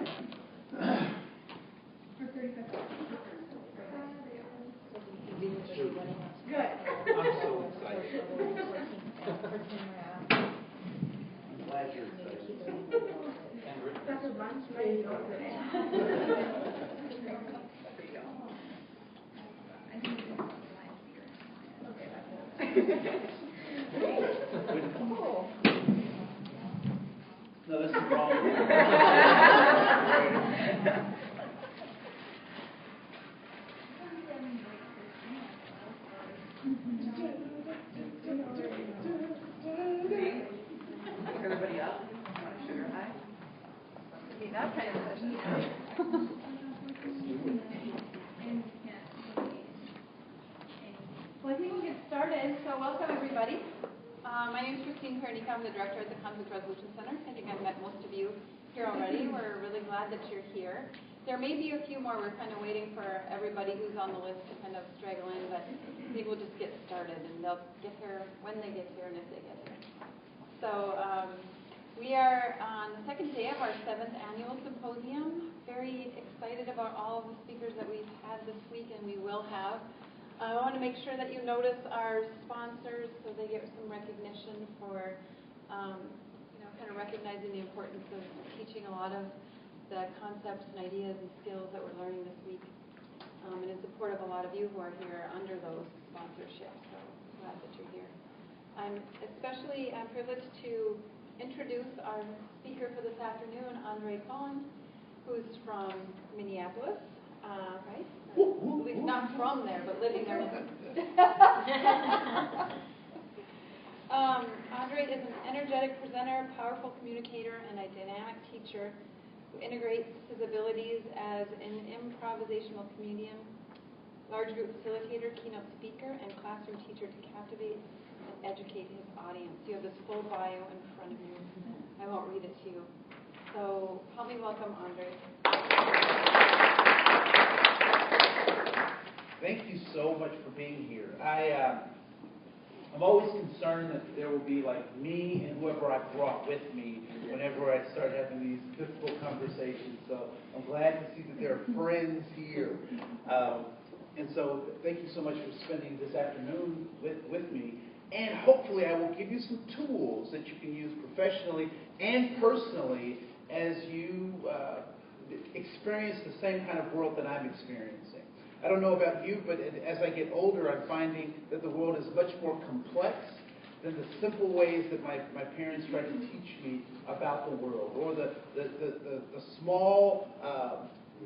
For 35 seconds. Good. I'm so excited. I'm glad you're excited. That's a lunch ready over there. No, this is wrong. Everybody up? Want a sugar high? Be that kind of session. Well, I think we'll get started. So welcome, everybody. My name is Koen. I'm the director at the Conflict Resolution Center. I think I've met most of you here already. We're really glad that you're here. There may be a few more. We're kind of waiting for everybody who's on the list to kind of straggle in, but I think we'll just get started, and they'll get here when they get here and if they get here. So we are on the second day of our 7th annual symposium. Very excited about all of the speakers that we've had this week and we will have. I want to make sure that you notice our sponsors so they get some recognition for, kind of recognizing the importance of teaching a lot of the concepts and ideas and skills that we're learning this week, and in support of a lot of you who are here under those sponsorships. So glad that you're here. I'm especially privileged to introduce our speaker for this afternoon, Koen, who's from Minneapolis, right? At least not from there, but living there. Andre is an energetic presenter, powerful communicator, and a dynamic teacher who integrates his abilities as an improvisational comedian, large group facilitator, keynote speaker, and classroom teacher to captivate and educate his audience. You have this full bio in front of you. I won't read it to you. So help me welcome Andre. Thank you so much for being here. I'm always concerned that there will be like me and whoever I brought with me whenever I start having these difficult conversations. So I'm glad to see that there are friends here. And so thank you so much for spending this afternoon with me. And hopefully I will give you some tools that you can use professionally and personally as you experience the same kind of world that I'm experiencing. I don't know about you, but as I get older, I'm finding that the world is much more complex than the simple ways that my parents tried to teach me about the world, or the small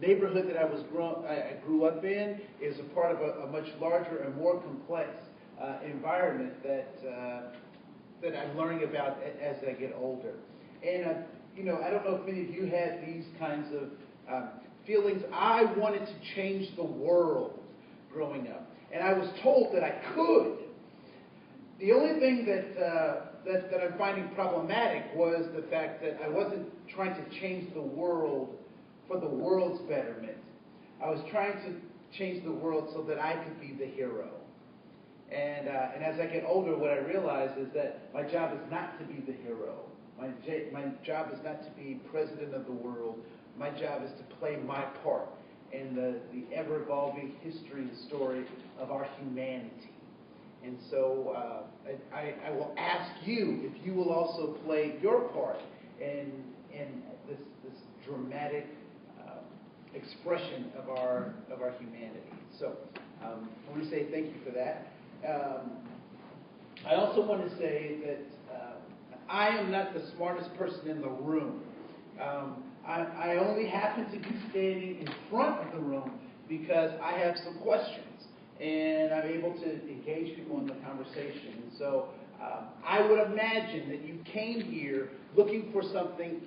neighborhood that I grew up in is a part of a much larger and more complex environment that I'm learning about as I get older. And I don't know if many of you had these kinds of feelings. I wanted to change the world growing up, and I was told that I could. The only thing that I'm finding problematic was the fact that I wasn't trying to change the world for the world's betterment. I was trying to change the world so that I could be the hero. And as I get older, what I realize is that my job is not to be the hero. My job is not to be president of the world. My job is to play my part in the ever-evolving history and story of our humanity. And so I will ask you if you will also play your part in this dramatic expression of our humanity. So I want to say thank you for that. I also want to say that I am not the smartest person in the room. I only happen to be standing in front of the room because I have some questions, and I'm able to engage people in the conversation. And so I would imagine that you came here looking for something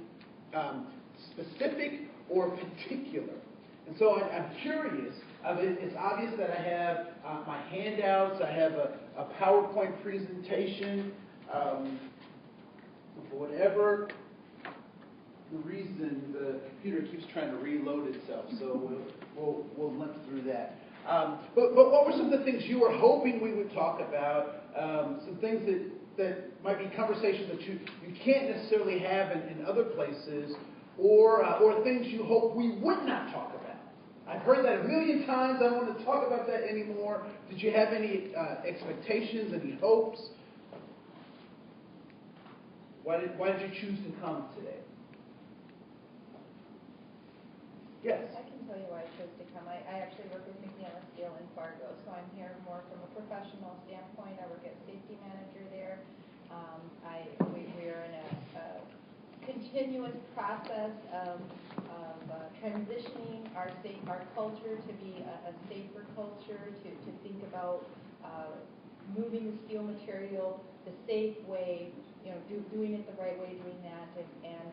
specific or particular. And so I'm curious. It's obvious that I have my handouts. I have a PowerPoint presentation. For whatever the reason, the computer keeps trying to reload itself, so we'll limp through that. But what were some of the things you were hoping we would talk about? Some things that might be conversations that you can't necessarily have in other places, or things you hope we would not talk about? I've heard that a million times. I don't want to talk about that anymore. Did you have any expectations, any hopes? Why did you choose to come today? Yes. I can tell you why I chose to come. I actually work with McNeil Steel in Fargo, so I'm here more from a professional standpoint. I work as safety manager there. We are in a continuous process of transitioning our culture to be a safer culture, to think about moving the steel material the safe way, doing it the right way, doing that, and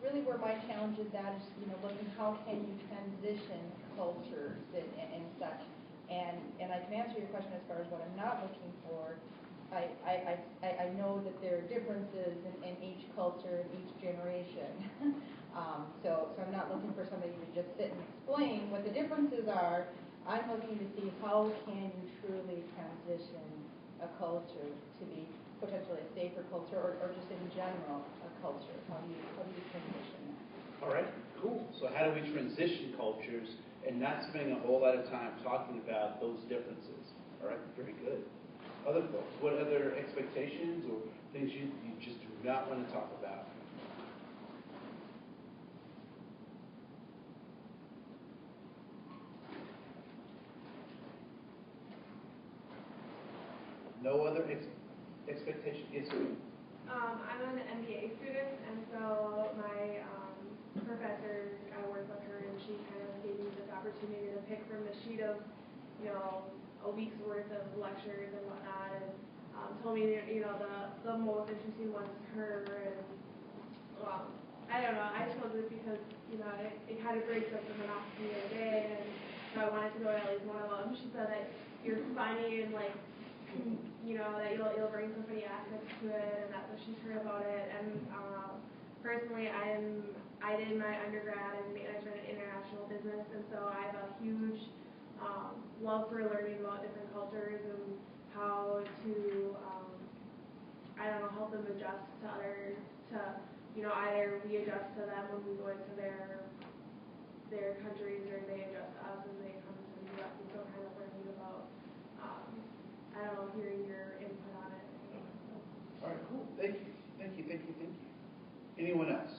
really where my challenge is at is, looking how can you transition cultures and such. And I can answer your question as far as what I'm not looking for. I know that there are differences in each culture, in each generation. So I'm not looking for somebody to just sit and explain what the differences are. I'm looking to see how can you truly transition a culture to be potentially a safer culture, or just in general a culture. How do you transition that? All right, cool. So how do we transition cultures and not spending a whole lot of time talking about those differences? All right, very good. Other folks, what other expectations or things you just do not want to talk about? No other expectation? Yes, sir. I'm an MBA student, and so my professor, I work with her, and she kind of gave me this opportunity to pick from the sheet of, a week's worth of lectures and whatnot, and told me, the most interesting ones to her, and I don't know, I chose it because, it kind of breaks up the monotony of the day, and so I wanted to go to at least one of them. She said that you're funny and that you'll bring some funny aspects to it, and that's what she's heard about it. And personally, I did my undergrad in management and international business, and so I have a huge love for learning about different cultures and how to help them adjust to either we adjust to them when we go into their countries, or they adjust to us when they come to the U.S. And so kind of learning about hearing your input on it. All right, cool. Thank you. Anyone else?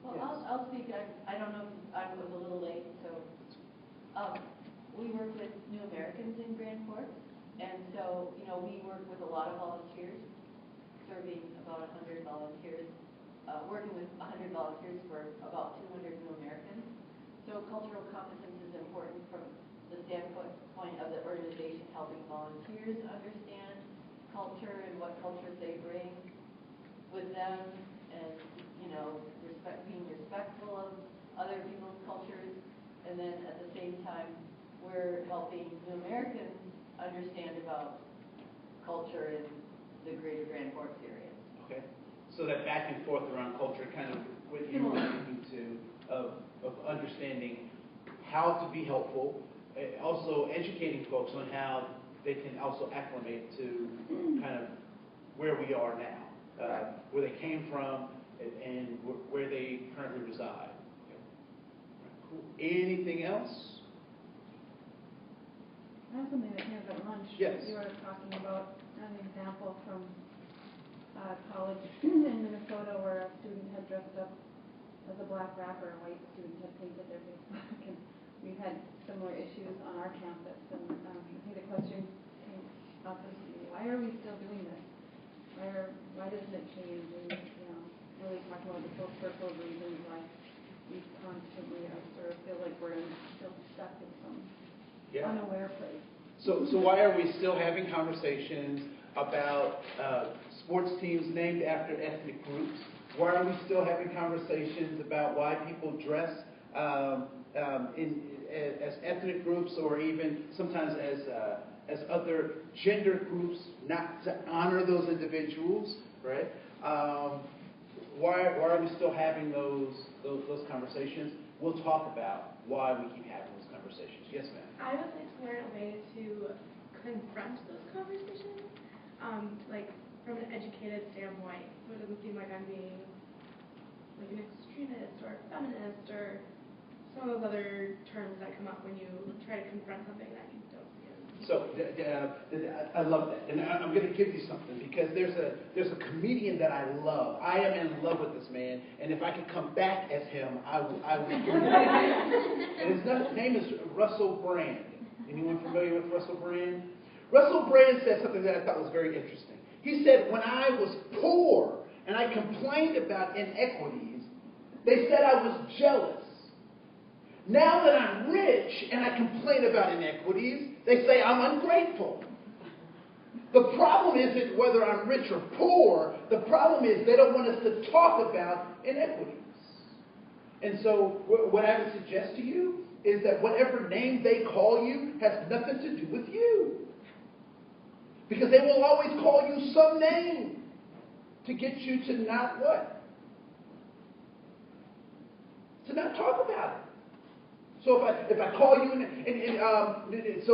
Well, Yes. I'll speak. I don't know if I was a little late, so we work with New Americans in Grand Forks, and so we work with a lot of volunteers, serving about 100 volunteers, working with 100 volunteers for about 200 New Americans. So cultural competence is important from the standpoint of the organization, helping volunteers understand culture and what cultures they bring with them, and being respectful of other people's cultures. And then at the same time, we're helping New Americans understand about culture in the greater Grand Forks area. Okay. So that back and forth around culture, kind of what you were speaking to, of understanding how to be helpful, also educating folks on how they can also acclimate to kind of where we are now, where they came from, and where they currently reside. Okay. Right, cool. Anything else? I have something that came up at lunch. Yes. You were talking about an example from college in Minnesota where a student had dressed up as a black rapper, and a white student had painted their face black. And we've had similar issues on our campus. And I think the question came up as, why are we still doing this? Why doesn't it change? And really talking about the social reasons why we constantly sort of feel like we're still stuck in some unaware place. So why are we still having conversations about sports teams named after ethnic groups? Why are we still having conversations about why people dress as ethnic groups, or even sometimes as other gender groups, not to honor those individuals, right? Why are we still having those conversations? We'll talk about why we keep having those conversations. Yes, ma'am. I would like to learn a way to confront those conversations, like from an educated standpoint, so it doesn't seem like I'm being like an extremist or a feminist or some of those other terms that come up when you try to confront something that you don't see as. So I love that, and I'm going to give you something because there's a comedian that I love. I am in love with this man, and if I could come back as him, I would. And his name is Russell Brand. Anyone familiar with Russell Brand? Russell Brand said something that I thought was very interesting. He said, when I was poor and I complained about inequities, they said I was jealous. Now that I'm rich and I complain about inequities, they say I'm ungrateful. The problem isn't whether I'm rich or poor. The problem is they don't want us to talk about inequities. And so what I would suggest to you is that whatever name they call you has nothing to do with you. Because they will always call you some name to get you to not what? To not talk about it. So if I call you so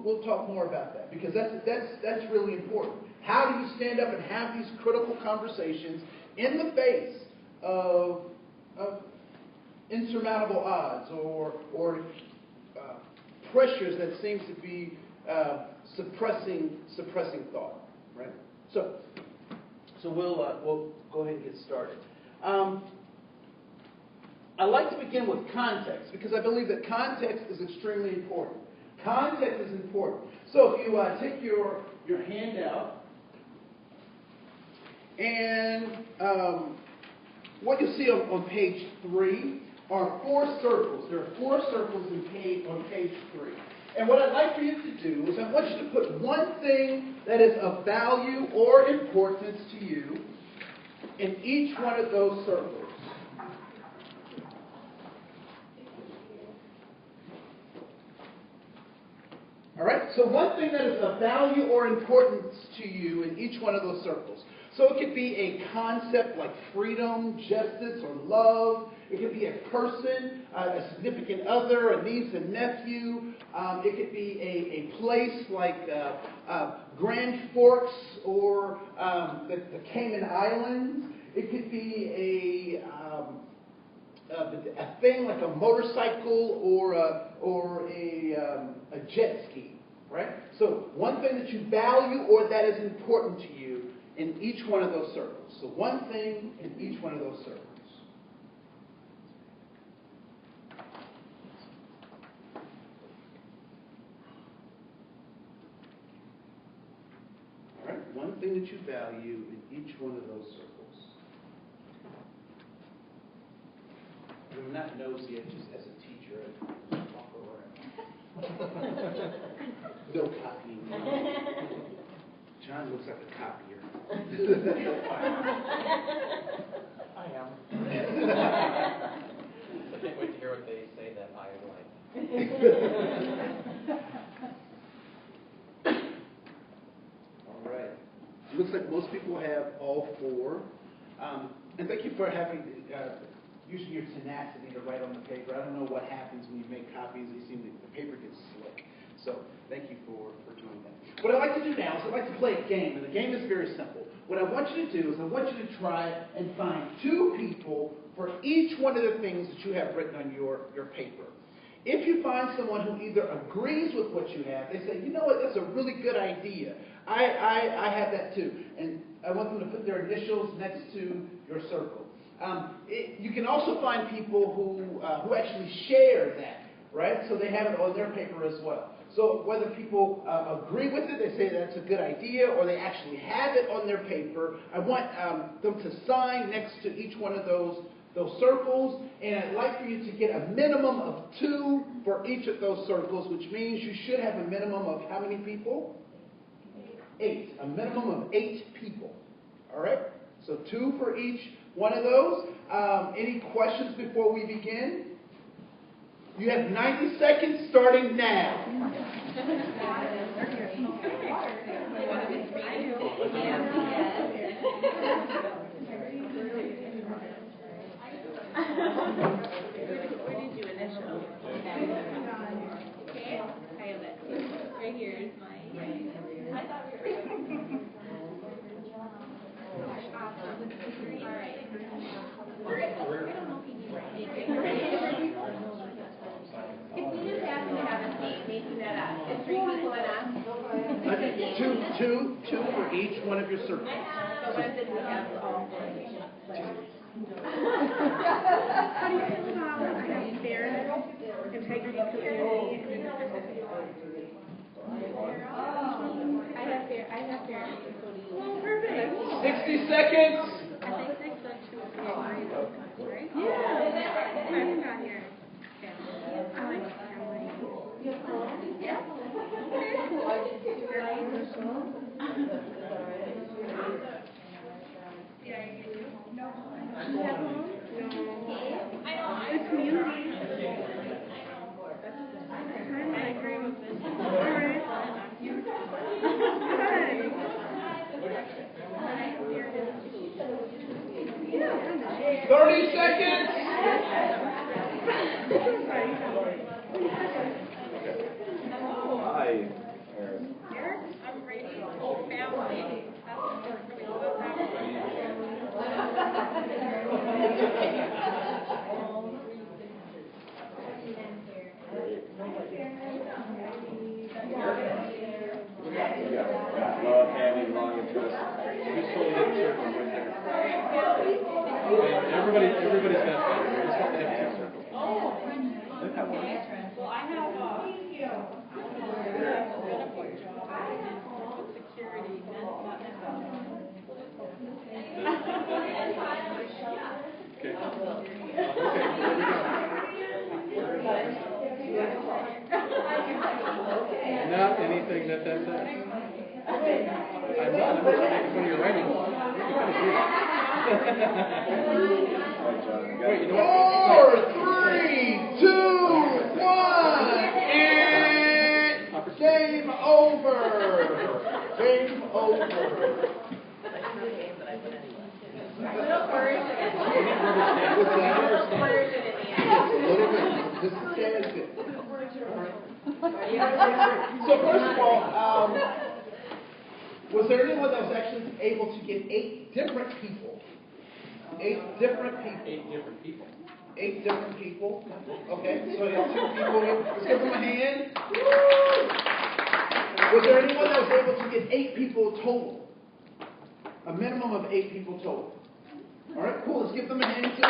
we'll talk more about that because that's really important. How do you stand up and have these critical conversations in the face of insurmountable odds or pressures that seems to be suppressing thought, right? So we'll go ahead and get started. I like to begin with context because I believe that context is extremely important. Context is important. So if you take your handout and what you'll see on page 3 are 4 circles. There are 4 circles on page 3. And what I'd like for you to do is I want you to put one thing that is of value or importance to you in each one of those circles. All right? So one thing that is of value or importance to you in each one of those circles. So it could be a concept like freedom, justice, or love. It could be a person, a significant other, a niece and nephew. It could be a place like Grand Forks or the Cayman Islands. It could be a thing like a motorcycle or a jet ski, right? So one thing that you value or that is important to you in each one of those circles. So one thing in each one of those circles. All right, one thing that you value in each one of those circles. I'm not nosy, just as a teacher, I walk around. No copying. John looks like a copier. I am. I can't wait to hear what they say that I like. All right. It looks like most people have all 4. And thank you for using your tenacity to write on the paper. I don't know what happens when you make copies. The paper gets slick. So thank you for doing that. What I'd like to do now is I'd like to play a game. And the game is very simple. What I want you to do is I want you to try and find 2 people for each one of the things that you have written on your paper. If you find someone who either agrees with what you have, they say, you know what, that's a really good idea. I have that too. And I want them to put their initials next to your circle. You can also find people who actually share that, right? So they have it on their paper as well. So whether people agree with it, they say that's a good idea, or they actually have it on their paper, I want them to sign next to each one of those circles, and I'd like for you to get a minimum of 2 for each of those circles, which means you should have a minimum of how many people? 8. A minimum of 8 people. All right? So 2 for each one of those. Any questions before we begin? You have 90 seconds starting now. Where did you initial? Okay, I have it. Right here is mine. I thought we were awesome. All right. two for each one of your circles. So when did we have all four? How do you feel about I have fairness, integrity, community, and diversity? I have fairness, including. Oh, perfect. 60 seconds. I think they said to agree with us, right? Yeah. I forgot here. I like family. Yeah. Okay. Yeah, you do. No. You have one? No. I know. It's community. I agree with this. All right. You. Good. 30 seconds. Hi. I'm reading family. That's important. We know about that Love, family, belonging to us. Just hold it in circle right there. Everybody's got family. We just have to have two circles. Well, I have security and Okay. Not anything that says. I'm not. I'm just making fun of your writing. Wait, you know what? 4, 3, 2, 1, and game over. Game over. This is good. So first of all, was there anyone that was actually able to get 8 different people? 8 different people. 8 different people. 8 different people. Okay, so you have 2 people here. Let's give them a hand. Was there anyone that was able to get 8 people total? A minimum of 8 people total. All right, cool. Let's give them a hand too.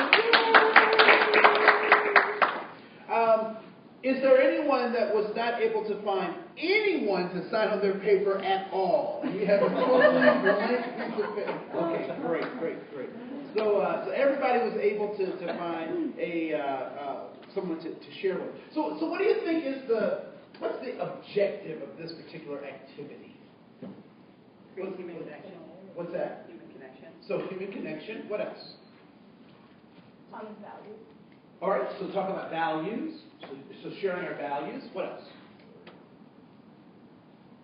Is there anyone that was not able to find anyone to sign on their paper at all? You have a totally blank piece of paper. Okay, great. So everybody was able to find someone to share with. So what do you think is what's the objective of this particular activity? Create human connection. What's that? Human connection. So human connection. What else? common values. All right, so talk about values. So sharing our values. What else?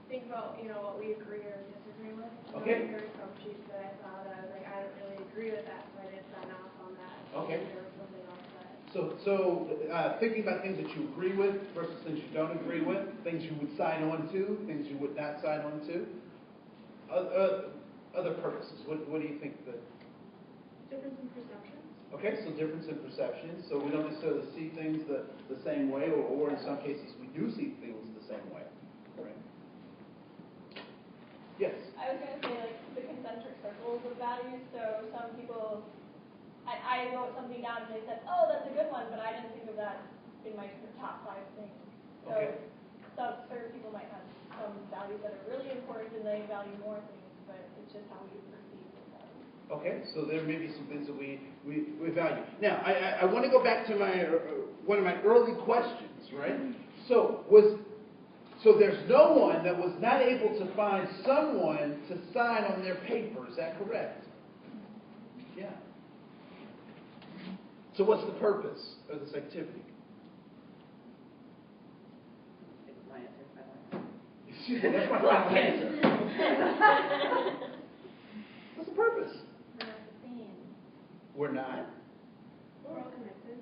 Think about, what we agree or disagree with. Okay. There were some sheets that I saw that I was like, I don't really agree with that, so I didn't sign off on that. Okay. There was something else that. So thinking about things that you agree with versus things you don't agree with, things you would sign on to, things you would not sign on to. Other purposes. What do you think that? Difference in perceptions. Okay, so difference in perceptions. So we don't necessarily see things the same way, or in some cases we do see things the same way. Right? Yes. I was going to say, the concentric circles of values. So some people, I wrote something down and they said, oh, that's a good one, but I didn't think of that in my top 5 things. So Okay. certain people might have some values that are really important and they value more things, but it's just how we perceive those values. Okay, so there may be some things that we value. Now, I want to go back to one of my early questions, right? So there's no one that was not able to find someone to sign on their paper. Is that correct? Yeah. So what's the purpose of this activity? It's my answer. I like it. Excuse me, that's my final answer. What's the purpose? We're not the same. We're not. We're all connected.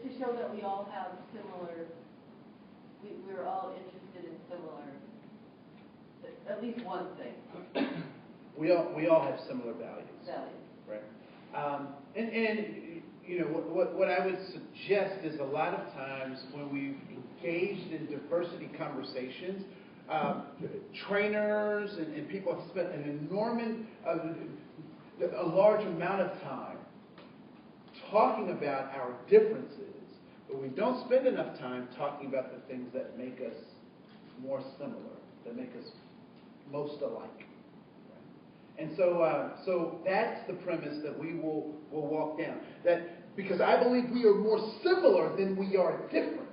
To show that we all have similar, we're all interested in similar, at least one thing. We all have similar values. Values. Right. What I would suggest is a lot of times when we've engaged in diversity conversations, trainers and people have spent an enormous, a large amount of time talking about our differences, but we don't spend enough time talking about the things that make us more similar, that make us most alike. And so that's the premise that we will walk down. That because I believe we are more similar than we are different.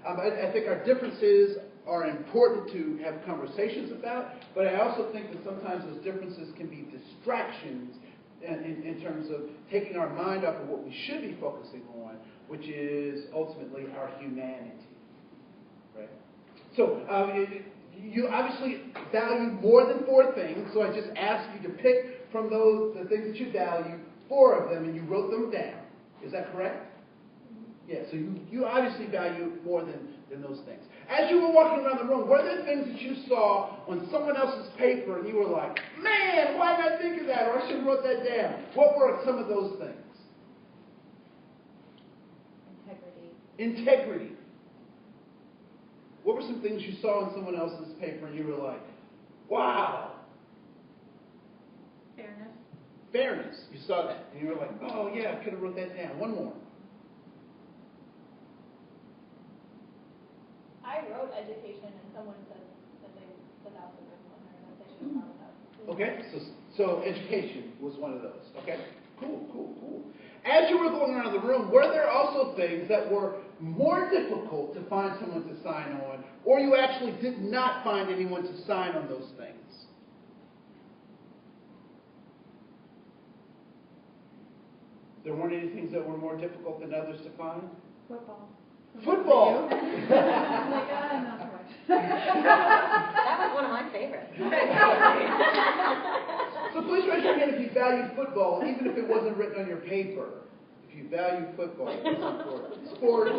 I think our differences are important to have conversations about, but I also think that sometimes those differences can be distractions in terms of taking our mind off of what we should be focusing on, which is ultimately our humanity. Right? So you obviously value more than 4 things, so I just asked you to pick from the things that you value, 4 of them, and you wrote them down. Is that correct? Yeah, so you obviously value more than those things. As you were walking around the room, were there things that you saw on someone else's paper and you were like, man, why did I think of that? Or I should have wrote that down. What were some of those things? Integrity. What were some things you saw on someone else's paper and you were like, wow? Fairness. You saw that and you were like, oh yeah, I could have wrote that down. One more. I wrote education, and someone said that that was a good one, or that they should have thought about. Okay, so education was one of those. Okay, cool. As you were going around the room, were there also things that were more difficult to find someone to sign on, or you actually did not find anyone to sign on those things? There weren't any things that were more difficult than others to find? Football. I'm like, not so much. That was one of my favorites. So please raise your hand if you value football, even if it wasn't written on your paper. If you value football, it's important. Sports.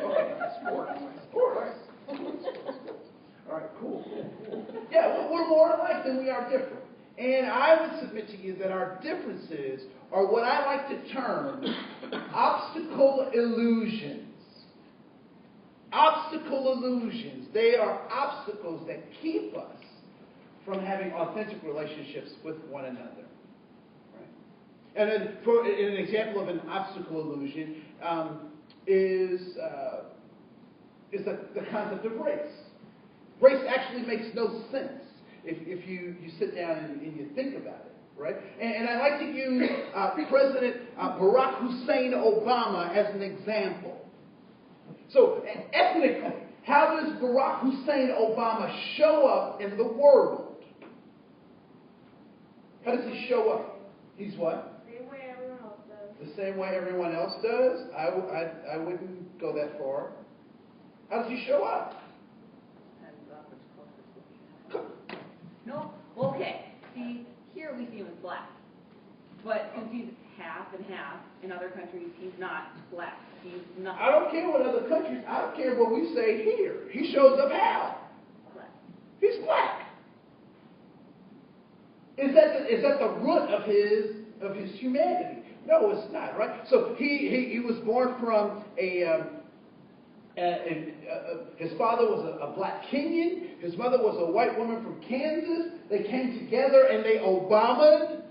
Okay, sports. All right, cool. Yeah, we're more alike than we are different. And I would submit to you that our differences are what I like to term obstacle illusions. Obstacle illusions. They are obstacles that keep us from having authentic relationships with one another. Right? And then, an example of an obstacle illusion is the concept of race. Race actually makes no sense if you sit down and you think about it. Right? And I like to use President Barack Hussein Obama as an example. So, ethnically, how does Barack Hussein Obama show up in the world? How does he show up? He's what? Same way everyone else does. The same way everyone else does? I wouldn't go that far. How does he show up? No, okay. See, here we see him as black. But since he's half and half, in other countries, he's not black. He's not. I don't care what other countries, I don't care what we say here. He shows up how? Black. He's black. Is that the root of his humanity? No, it's not, right? So he was born from his father was a black Kenyan. His mother was a white woman from Kansas. They came together and they Obama'd.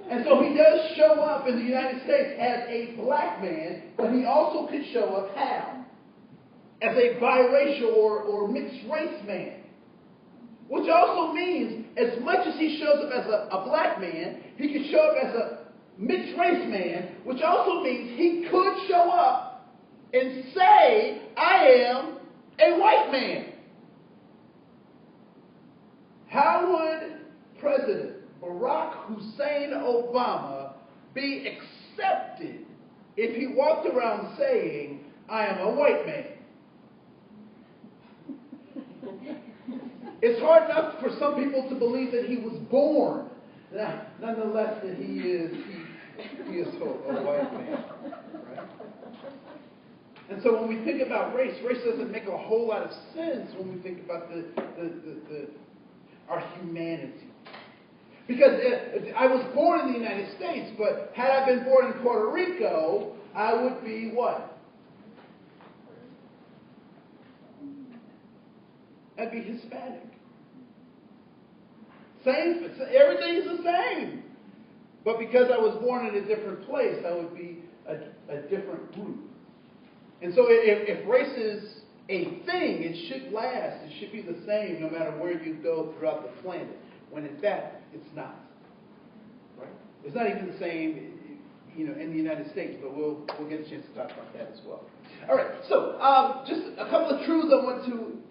And so he does show up in the United States as a black man, but he also could show up how? As a biracial or mixed race man. Which also means, as much as he shows up as a black man, he could show up as a mixed race man, which also means he could show up and say, I am a white man. How would President Barack Hussein Obama be accepted if he walked around saying, I am a white man? It's hard enough for some people to believe that he was born. Nonetheless, that he is a white man. Right? And so when we think about race doesn't make a whole lot of sense when we think about our humanity. Because I was born in the United States, but had I been born in Puerto Rico, I would be what? I'd be Hispanic. Same, everything's the same. But because I was born in a different place, I would be a different group. And so if race is a thing, it should last. It should be the same no matter where you go throughout the planet. When in fact, it's not. Right? It's not even the same, in the United States, but we'll get a chance to talk about that as well. All right, so just a couple of truths I want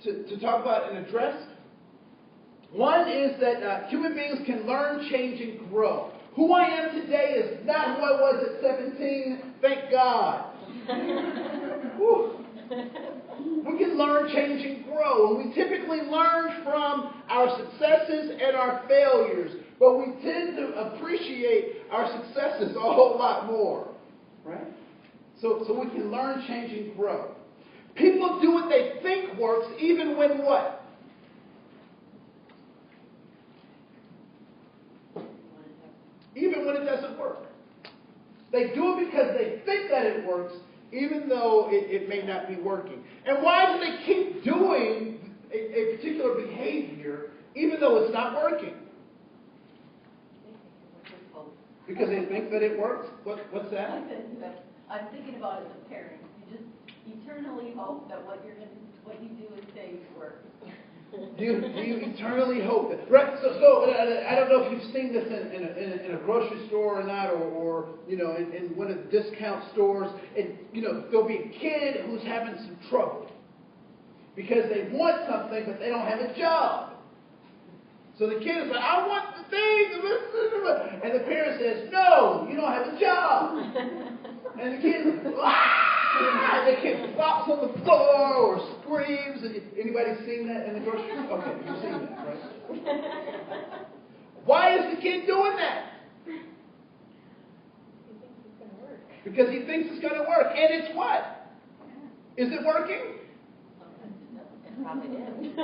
to talk about and address. One is that human beings can learn, change, and grow. Who I am today is not who I was at 17, thank God. We can learn, change, and grow. And we typically learn from our successes and our failures. But we tend to appreciate our successes a whole lot more. Right? So we can learn, change, and grow. People do what they think works even when what? Even when it doesn't work. They do it because they think that it works, even though it may not be working. And why do they keep doing a particular behavior, even though it's not working? Because they think that it works? What's that? I'm thinking about as a parent. You just eternally hope that what you do and say works. Do you eternally hope that? Right. So I don't know if you've seen this in a grocery store or not, or in one of the discount stores. And there'll be a kid who's having some trouble because they want something but they don't have a job. So the kid is like, I want the thing, and the parent says, no, you don't have a job. And the kid is the kid flops on the floor or screams. Anybody seen that in the grocery store? Okay, you've seen that, right? Why is the kid doing that? Because he thinks it's going to work. And it's what? Is it working? It probably did.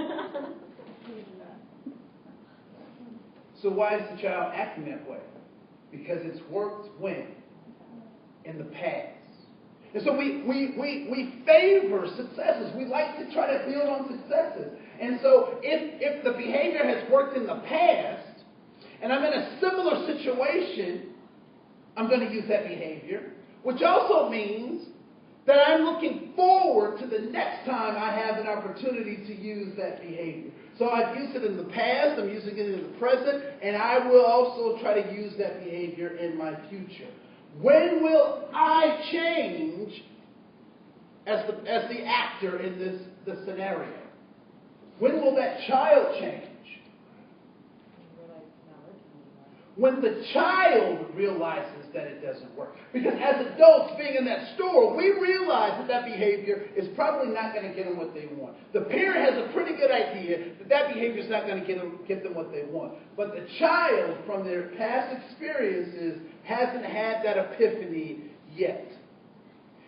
So why is the child acting that way? Because it's worked when? In the past. And so we favor successes. We like to try to build on successes. And so if the behavior has worked in the past, and I'm in a similar situation, I'm going to use that behavior, which also means that I'm looking forward to the next time I have an opportunity to use that behavior. So I've used it in the past, I'm using it in the present, and I will also try to use that behavior in my future. When will I change as the actor in this scenario? When will that child change? When the child realizes that it doesn't work. Because as adults being in that store, we realize that behavior is probably not going to get them what they want. The parent has a pretty good idea that behavior is not going to get them what they want. But the child, from their past experiences, hasn't had that epiphany yet.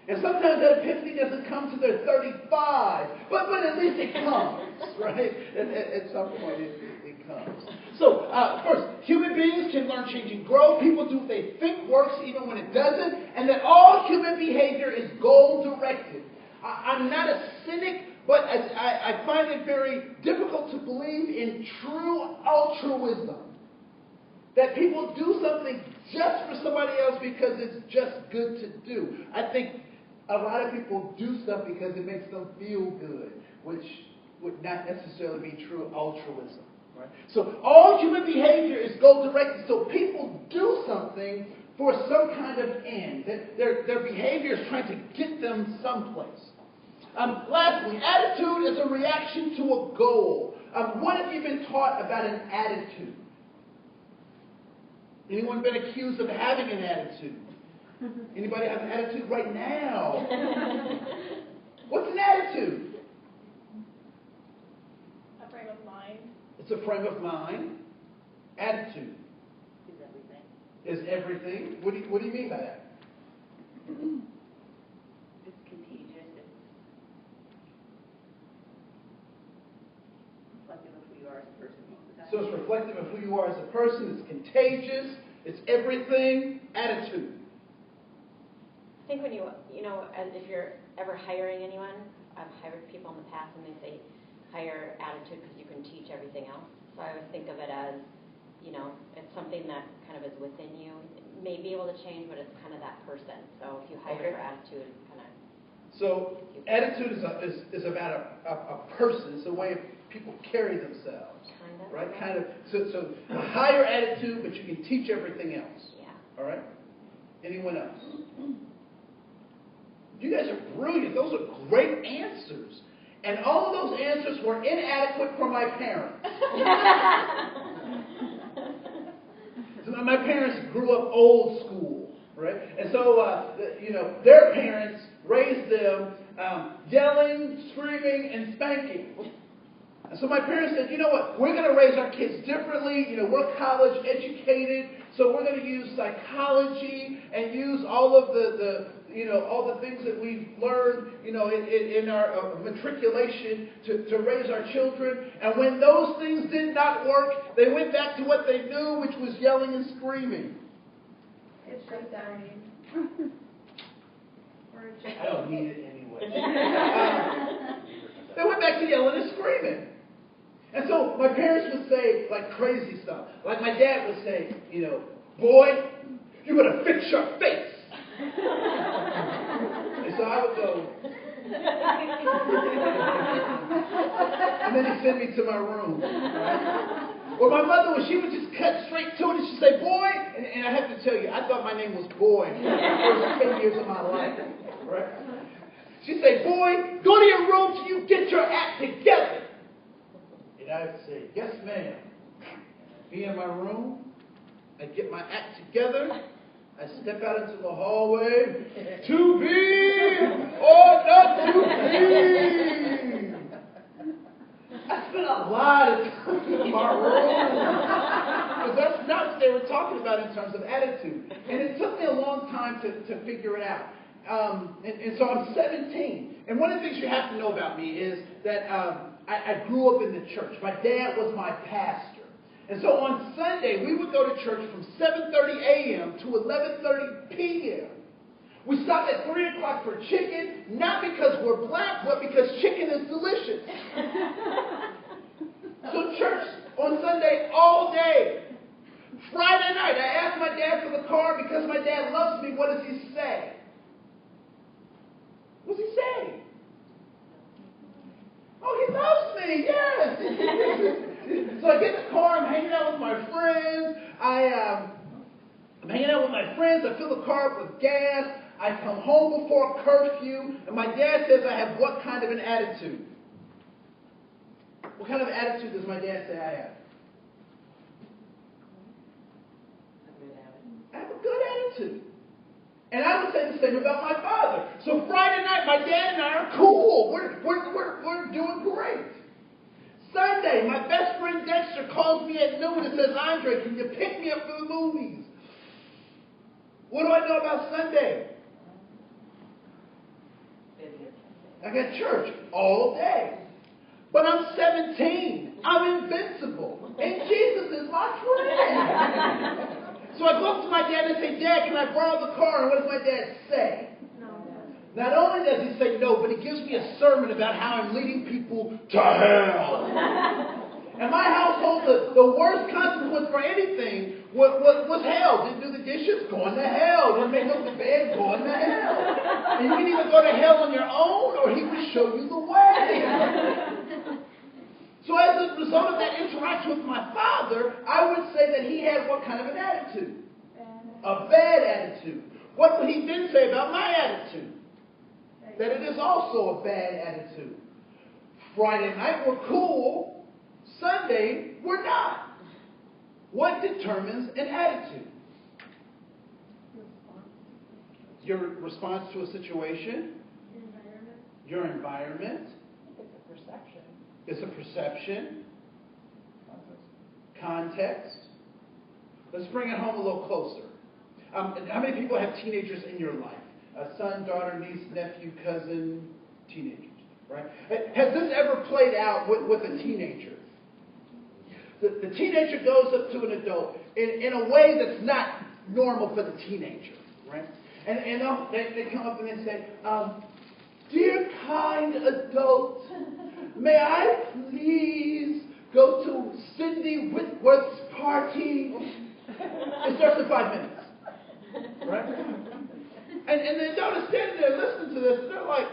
And sometimes that epiphany doesn't come to their 35, but at least it comes, right? At some point it comes. So, first, human beings can learn, change, and grow. People do what they think works even when it doesn't. And that all human behavior is goal-directed. I'm not a cynic, but I find it very difficult to believe in true altruism. That people do something just for somebody else because it's just good to do. I think a lot of people do stuff because it makes them feel good, which would not necessarily be true altruism. Right? So all human behavior is goal-directed. So people do something for some kind of end. Their behavior is trying to get them someplace. Lastly, attitude is a reaction to a goal. What have you been taught about an attitude? Anyone been accused of having an attitude? Anybody have an attitude right now? What's an attitude? A frame of mind. It's a frame of mind. Attitude Is everything. is everything. What do you mean by that? It's contagious. It's reflective of who you are as a person most of the time. So it's reflective of who you are as a person. It's contagious. It's everything. Attitude. I think when if you're ever hiring anyone, I've hired people in the past and they say, higher attitude because you can teach everything else. So I always think of it as, it's something that kind of is within you. It may be able to change, but it's kind of that person. So if you hire for attitude, kind of. So attitude is about a person. It's a way of people carry themselves. Kind of. Right? Kind of. So a higher attitude, but you can teach everything else. Yeah. All right? Anyone else? You guys are brilliant. Those are great answers. And all of those answers were inadequate for my parents. So my parents grew up old school, right? And so, their parents raised them yelling, screaming, and spanking. And so my parents said, you know what, we're going to raise our kids differently. We're college educated, so we're going to use psychology and use all of all the things that we've learned, in our matriculation to raise our children. And when those things did not work, they went back to what they knew, which was yelling and screaming. It's just dying. I don't need it anyway. They went back to yelling and screaming. And so my parents would say, like, crazy stuff. Like my dad would say, boy, you better fix your face. And so I would go. And then he'd send me to my room. Right? Or my mother, she would just cut straight to it and she'd say, boy. And I have to tell you, I thought my name was Boy for the first 10 years of my life. Right? She'd say, boy, go to your room till you get your act together. And I would say, yes, ma'am. Be in my room. I'd get my act together. I'd step out into the hallway. To be or not to be. I spent a lot of time in my room. Because that's not what they were talking about in terms of attitude. And it took me a long time to figure it out. And so I'm 17. And one of the things you have to know about me is that I grew up in the church. My dad was my pastor. And so on Sunday, we would go to church from 7:30 a.m. to 11:30 p.m. We stopped at 3 o'clock for chicken, not because we're black, but because chicken is delicious. So church on Sunday all day. Friday night, I asked my dad for the car because my dad loves me. What does he say? What does he say? Oh, he loves me, yes. So I get in the car, I'm hanging out with my friends. I'm hanging out with my friends. I fill the car up with gas. I come home before curfew. And my dad says I have what kind of an attitude? What kind of attitude does my dad say I have? I have a good attitude. And I would say the same about my father. So Friday night, my dad and I are cool. We're doing great. Sunday, my best friend Dexter calls me at noon and says, Andre, can you pick me up for the movies? What do I know about Sunday? I got church all day. But I'm 17. I'm invincible. And Jesus is my friend. So I go up to my dad and say, Dad, can I borrow the car? And what does my dad say? No. Not only does he say no, but he gives me a sermon about how I'm leading people to hell. In my household, the worst consequence for anything was hell. Didn't do the dishes? Going to hell. Didn't make up the bed? Going to hell. And you can either go to hell on your own, or he would show you the way. So as a result of that interaction with my father, I would say that he had what kind of an attitude? A bad attitude. What would he then say about my attitude? That it is also a bad attitude. Friday night we're cool. Sunday we're not. What determines an attitude? Your response to a situation. Your environment. It's a perception. It's a perception. Context. Let's bring it home a little closer. How many people have teenagers in your life? A son, daughter, niece, nephew, cousin, teenagers, right? Has this ever played out with a teenager? The teenager goes up to an adult in a way that's not normal for the teenager, right? And they come up and they say, dear kind adult, may I please go to Cindy Whitworth's party? It starts in 5 minutes. Right? And the adult is standing there listening to this, and they're like,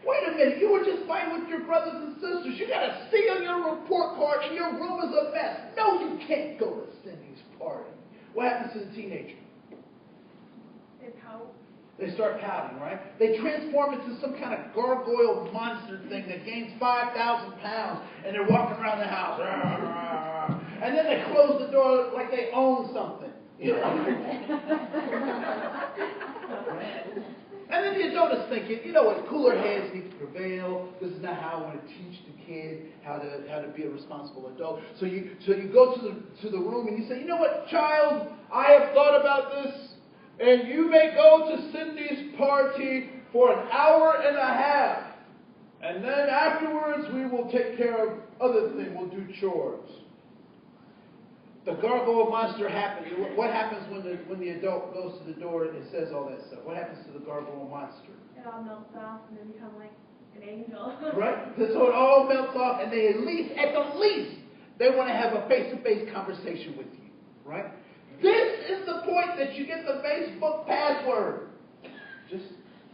wait a minute, you were just fighting with your brothers and sisters. You got a C on your report card, and your room is a mess. No, you can't go to Cindy's party. What happens to the teenager? They pout. They start pouting, right? They transform into some kind of gargoyle monster thing that gains 5,000 pounds, and they're walking around the house. And then they close the door like they own something. You know? And then the adult is thinking, you know what, cooler heads need to prevail. This is not how I want to teach the kid how to be a responsible adult. So you go to the room and you say, you know what, child, I have thought about this, and you may go to Cindy's party for an hour and a half. And then afterwards we will take care of other things. We'll do chores. The gargoyle monster happens. What happens when the adult goes to the door and says all that stuff? What happens to the gargoyle monster? It all melts off and they become like an angel. Right? So it all melts off, and they at the least, they want to have a face-to-face conversation with you. Right? This is the point that you get the Facebook password. Just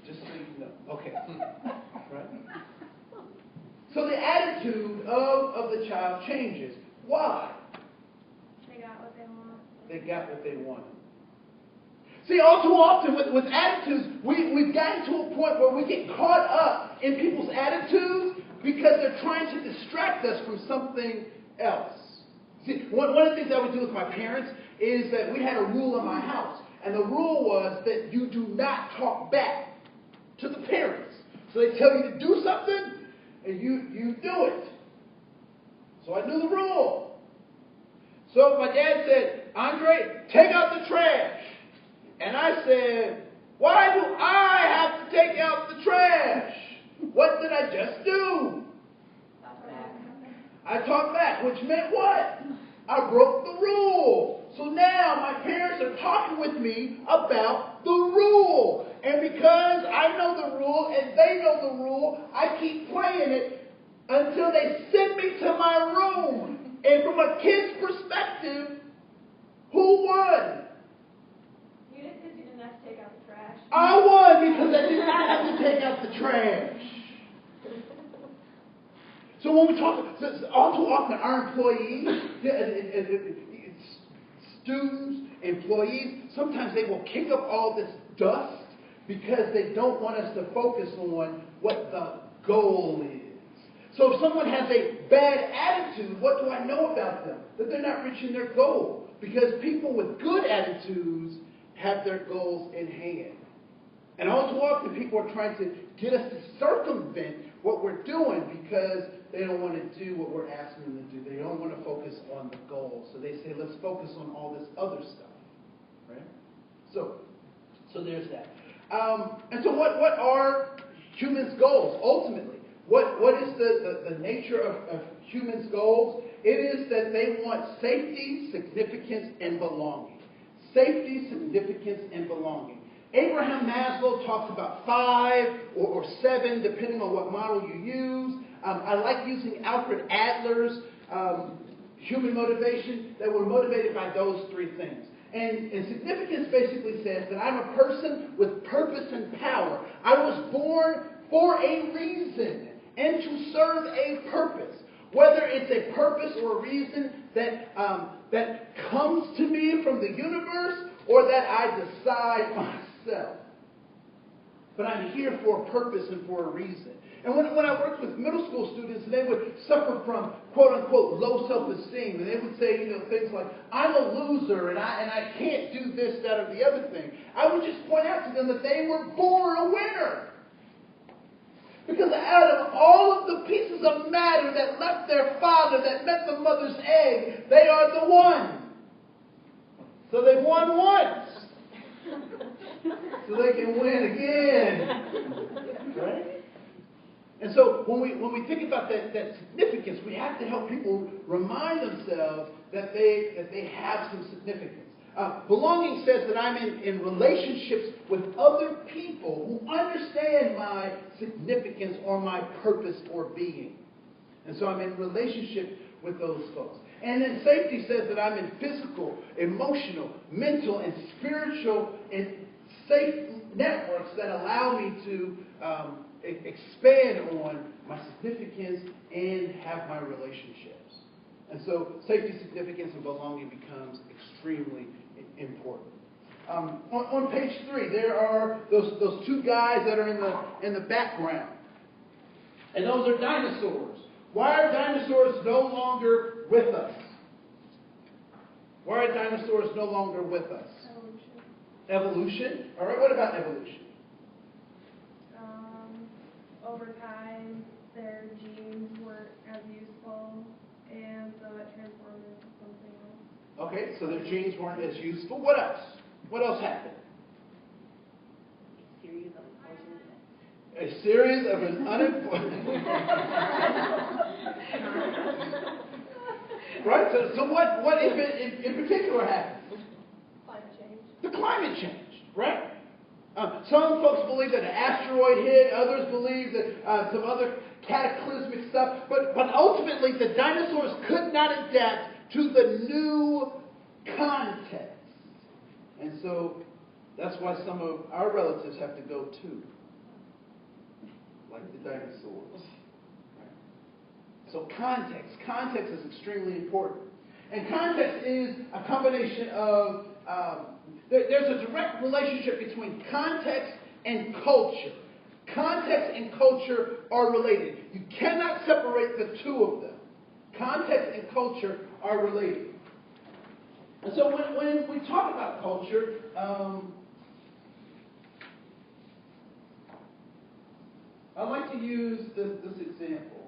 so you know. Okay. Right? So the attitude of the child changes. Why? They got what they want. They got what they wanted. See, all too often with attitudes, we've gotten to a point where we get caught up in people's attitudes because they're trying to distract us from something else. See, one of the things I would do with my parents is that we had a rule in my house. And the rule was that you do not talk back to the parents. So they tell you to do something, and you do it. So I knew the rule. So my dad said, Andre, take out the trash. And I said, why do I have to take out the trash? What did I just do? I talked back, which meant what? I broke the rule. So now my parents are talking with me about the rule. And because I know the rule and they know the rule, I keep playing it until they send me to my room. And from a kid's perspective, who won? You did because you didn't have to take out the trash. I won because I did not have to take out the trash. So when we talk, all too often our employees, students, employees, sometimes they will kick up all this dust because they don't want us to focus on what the goal is. So if someone has a bad attitude, what do I know about them? That they're not reaching their goal. Because people with good attitudes have their goals in hand. And all too often people are trying to get us to circumvent what we're doing because they don't want to do what we're asking them to do. They don't want to focus on the goal. So they say, let's focus on all this other stuff. Right? So there's that. And so what are humans' goals ultimately? What is the nature of humans' goals? It is that they want safety, significance, and belonging. Safety, significance, and belonging. Abraham Maslow talks about 5 or 7, depending on what model you use. I like using Alfred Adler's human motivation, that we're motivated by those 3 things. And significance basically says that I'm a person with purpose and power. I was born for a reason and to serve a purpose. Whether it's a purpose or a reason that comes to me from the universe or that I decide myself. But I'm here for a purpose and for a reason. And when I worked with middle school students, they would suffer from quote-unquote low self-esteem. And they would say, things like, I'm a loser and I can't do this, that, or the other thing. I would just point out to them that they were born a winner. Because out of all of the pieces of matter that left their father, that met the mother's egg, they are the one. So they won once. So they can win again. Right? And so when we think about that significance, we have to help people remind themselves that they have some significance. Belonging says that I'm in relationships with other people who understand my significance or my purpose or being. And so I'm in relationship with those folks. And then safety says that I'm in physical, emotional, mental, and spiritual and safe networks that allow me to expand on my significance and have my relationships. And so safety, significance, and belonging becomes extremely important. On page 3, there are those two guys that are in the background. And those are dinosaurs. Why are dinosaurs no longer with us? Why are dinosaurs no longer with us? Evolution. All right, what about evolution? Over time, their genes weren't as useful, and so it transformed into something else. Okay, so their genes weren't as useful. What else? What else happened? A series of an unimportant. Right? So what in particular happened? Climate change. The climate change, right? Some folks believe that an asteroid hit. Others believe that some other cataclysmic stuff. But ultimately, the dinosaurs could not adapt to the new context. And so that's why some of our relatives have to go too. Like the dinosaurs. Right? So context is extremely important. And context is a combination of, there's a direct relationship between context and culture. Context and culture are related. You cannot separate the two of them. Context and culture are related. And so when we talk about culture, I like to use this example.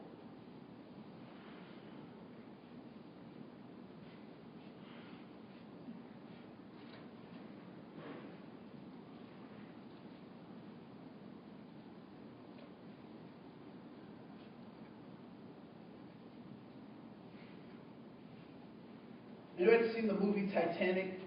Anybody seen the movie Titanic?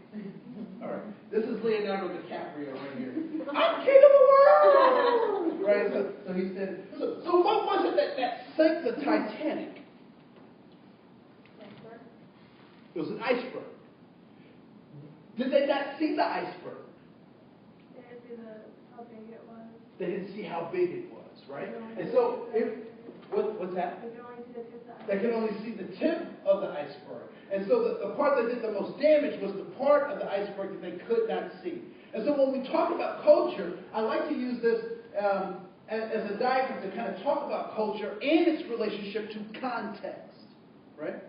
All right. This is Leonardo DiCaprio right here. I'm king of the world! Right? So he said, so what was it that sank the Titanic? Iceberg. It was an iceberg. Did they not see the iceberg? They didn't see how big it was. They didn't see how big it was, right? And so, what's that? They could only see the tip of the iceberg. They could only see the tip of the iceberg. And so the part that did the most damage was the part of the iceberg that they could not see. And so when we talk about culture, I like to use this as a diagram to kind of talk about culture and its relationship to context, right?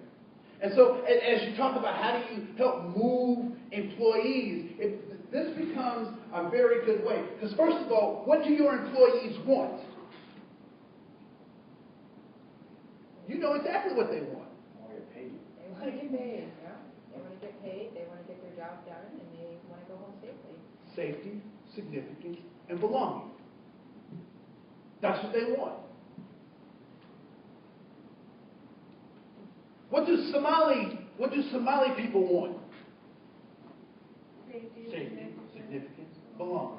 And so as you talk about how do you help move employees, this becomes a very good way. Because first of all, what do your employees want? You know exactly what they want. They want to get paid, yeah. They want to get paid, they want to get their job done, and they want to go home safely. Safety, significance, and belonging. That's what they want. What do Somali people want? Safety, Significance, belonging.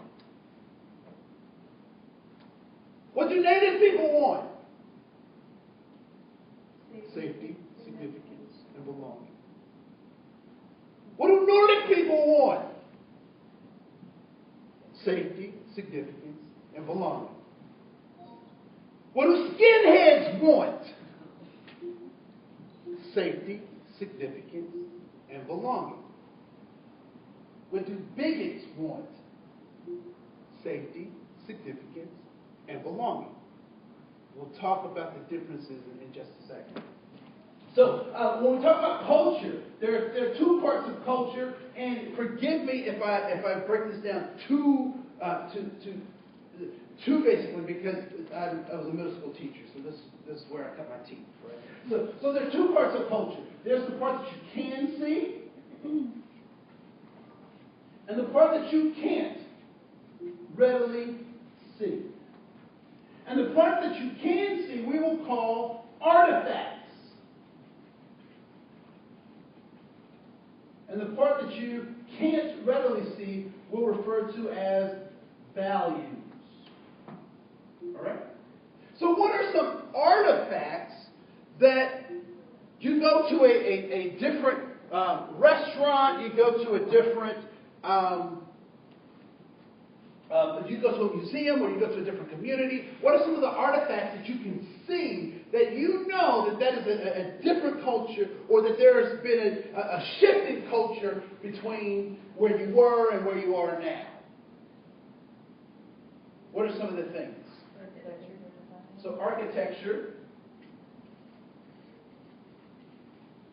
What do Native people want? Safety, significance, and belonging. What do Nordic people want? Safety, significance, and belonging. What do skinheads want? Safety, significance, and belonging. What do bigots want? Safety, significance, and belonging. We'll talk about the differences in just a second. So when we talk about culture, there are two parts of culture, and forgive me if I break this down too basically, because I was a middle school teacher, so this is where I cut my teeth. Right? So there are two parts of culture. There's the part that you can see, and the part that you can't readily see. And the part that you can see, we will call artifacts. And the part that you can't readily see, we'll refer to as values. All right? So what are some artifacts that you go to a different restaurant, you go to a different, you go to a museum or you go to a different community, what are some of the artifacts that you can see that you know that is a different culture, or that there has been a shift in culture between where you were and where you are now? What are some of the things? So architecture.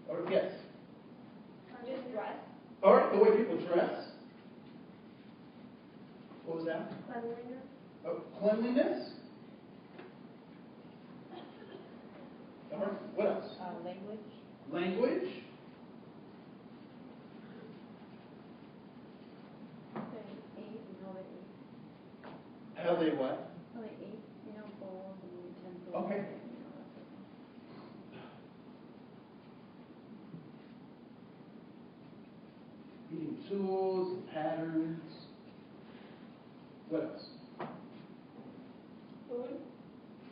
Or yes. Just dress. All right, the way people dress. What was that? Cleanliness. Oh, cleanliness. All right, what else? Language. Language. How they what? How they eat, bowls and utensils. Okay. That sort of thing. Eating tools and patterns. What else? Food.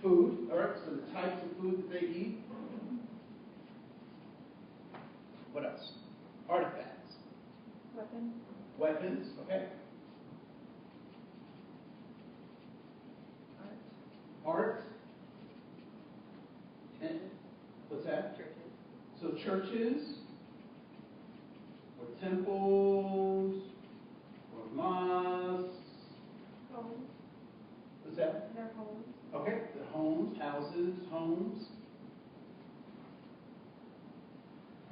Food. All right, so the types of food that they eat. What else? Artifacts. Weapons. Weapons. Okay. Art. And what's that? Churches. So churches, or temples, or mosques. Homes. What's that? Their homes. Okay, the homes, houses, homes.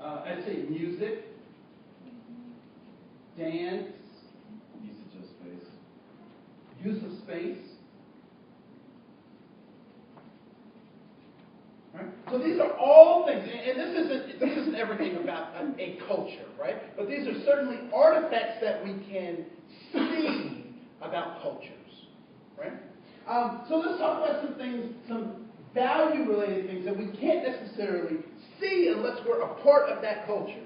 I'd say music, dance, Usage of space. use of space. Right? So these are all things, and this isn't everything about a culture, right? But these are certainly artifacts that we can see about cultures, right? So let's talk about some things, some value-related things that we can't necessarily see unless we're a part of that culture.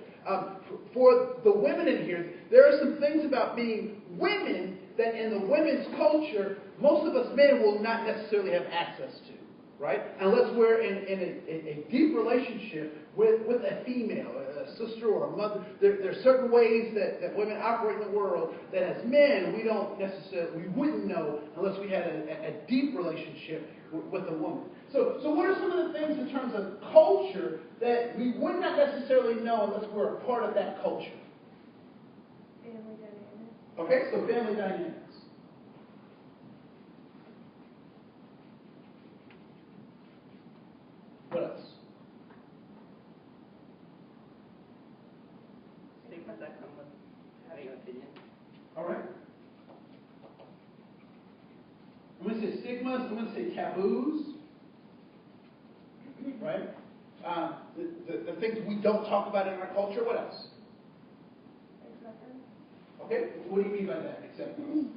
For the women in here, there are some things about being women that in the women's culture, most of us men will not necessarily have access to. Right? Unless we're in a deep relationship with a female, a sister or a mother. There are certain ways that women operate in the world that as men we wouldn't know unless we had a deep relationship with a woman. So what are some of the things in terms of culture that we would not necessarily know unless we're a part of that culture? Family dynamics. Okay, so family dynamics. What else? Stigmas that come with having an opinion. All right. I'm going to say stigmas. I'm going to say taboos. Right? The things we don't talk about in our culture. What else? Acceptance. Okay. What do you mean by that? Acceptance.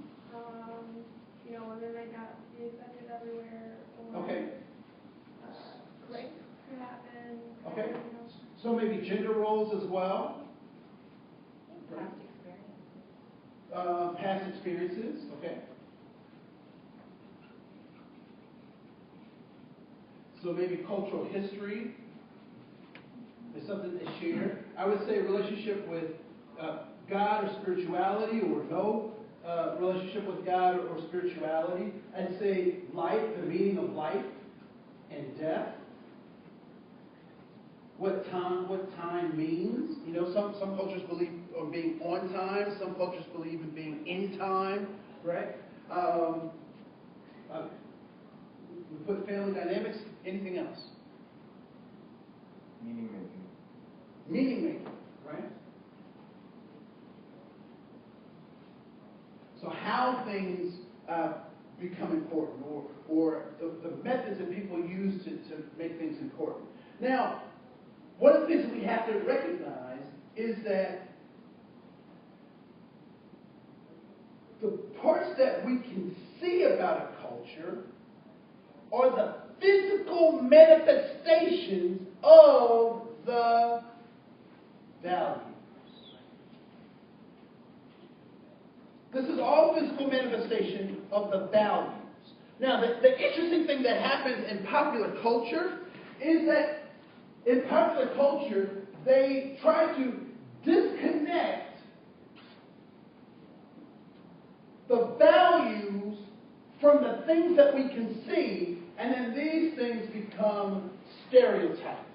Women might not be accepted everywhere. Or, Okay. Rape could happen. Okay. So maybe gender roles as well. Past experiences. Past experiences. Okay. So maybe cultural history is something they share. I would say relationship with God or spirituality, or no relationship with God or spirituality. I'd say life, the meaning of life and death. What time means. Some cultures believe in being on time. Some cultures believe in being in time. Right? We put family dynamics. Anything else? Meaning making. Meaning making, right? So how things become important, or the methods that people use to make things important. Now, one of the things that we have to recognize is that the parts that we can see about a culture are the physical manifestations of the values. This is all physical manifestation of the values. Now, the interesting thing that happens in popular culture is that in popular culture, they try to disconnect the values from the things that we can see, and then these things become stereotypes.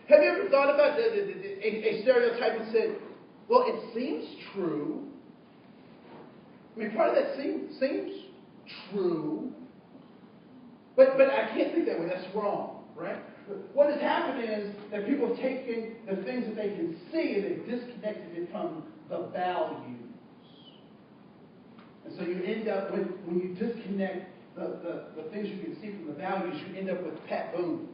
Have you ever thought about a stereotype and said, well, it seems true. I mean, part of that seems true, but I can't think that way. That's wrong, right? What has happened is that people have taken the things that they can see and they've disconnected it from the values. And so you end up with, when you disconnect the things you can see from the values, you end up with Pat Boone.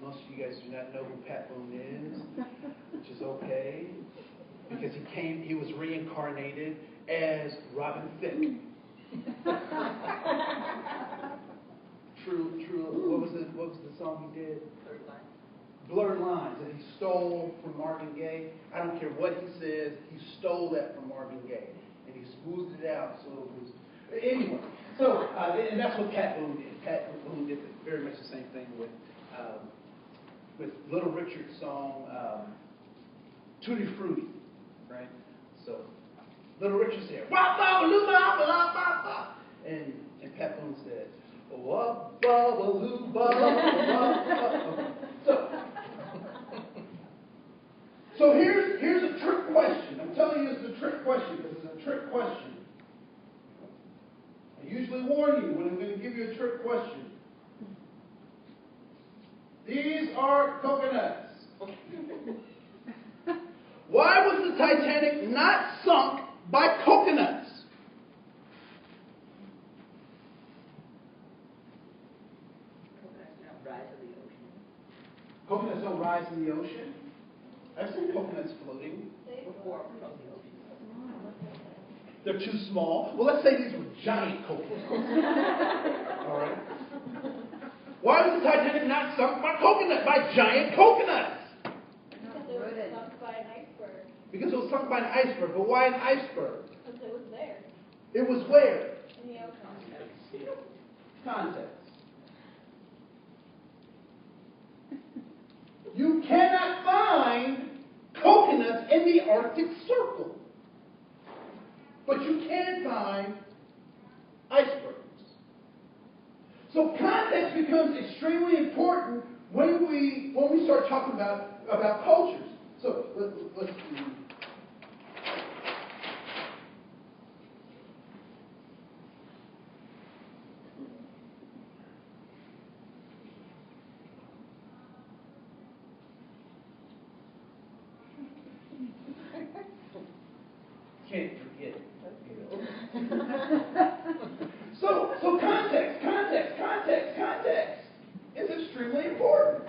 Most of you guys do not know who Pat Boone is, which is okay, because he was reincarnated as Robin Thicke. True. What was the song he did? Blurred Lines, that he stole from Marvin Gaye. I don't care what he says, he stole that from Marvin Gaye, and he smoothed it out so it was. Anyway, so and that's what Pat Boone did. Pat Boone did very much the same thing with Little Richard's song Tutti Frutti, right? So Little Richard said, "Wah ba loo ba ba ba ba," and Pat Boone said, "Wah ba loo ba ba." So here's a trick question. I'm telling you, it's a trick question because it's a trick question. I usually warn you when I'm going to give you a trick question. These are coconuts. Why was the Titanic not sunk by coconuts? Coconuts don't rise in the ocean. Coconuts don't rise in the ocean? I've seen coconuts floating. Before from the ocean. They're too small. Well, let's say these were giant coconuts. All right. Why was the Titanic not sunk by giant coconuts? Because it was sunk by an iceberg. Because it was sunk by an iceberg. But why an iceberg? Because it was there. It was where? In the ocean. Context. You cannot find coconuts in the Arctic Circle. But you can find icebergs. So context becomes extremely important when we start talking about cultures. So let's can't forget it. So context is extremely important.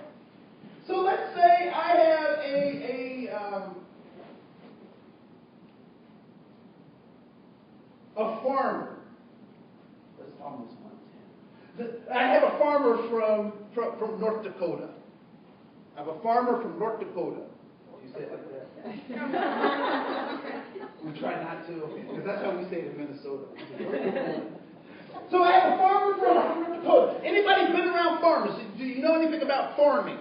So let's say I have a farmer. That's almost 110. I have a farmer from North Dakota. I have a farmer from North Dakota. You say it like that? We try not to, because that's how we say it in Minnesota. So I have a farmer from North Dakota. Anybody been around farmers? Do you know anything about farming?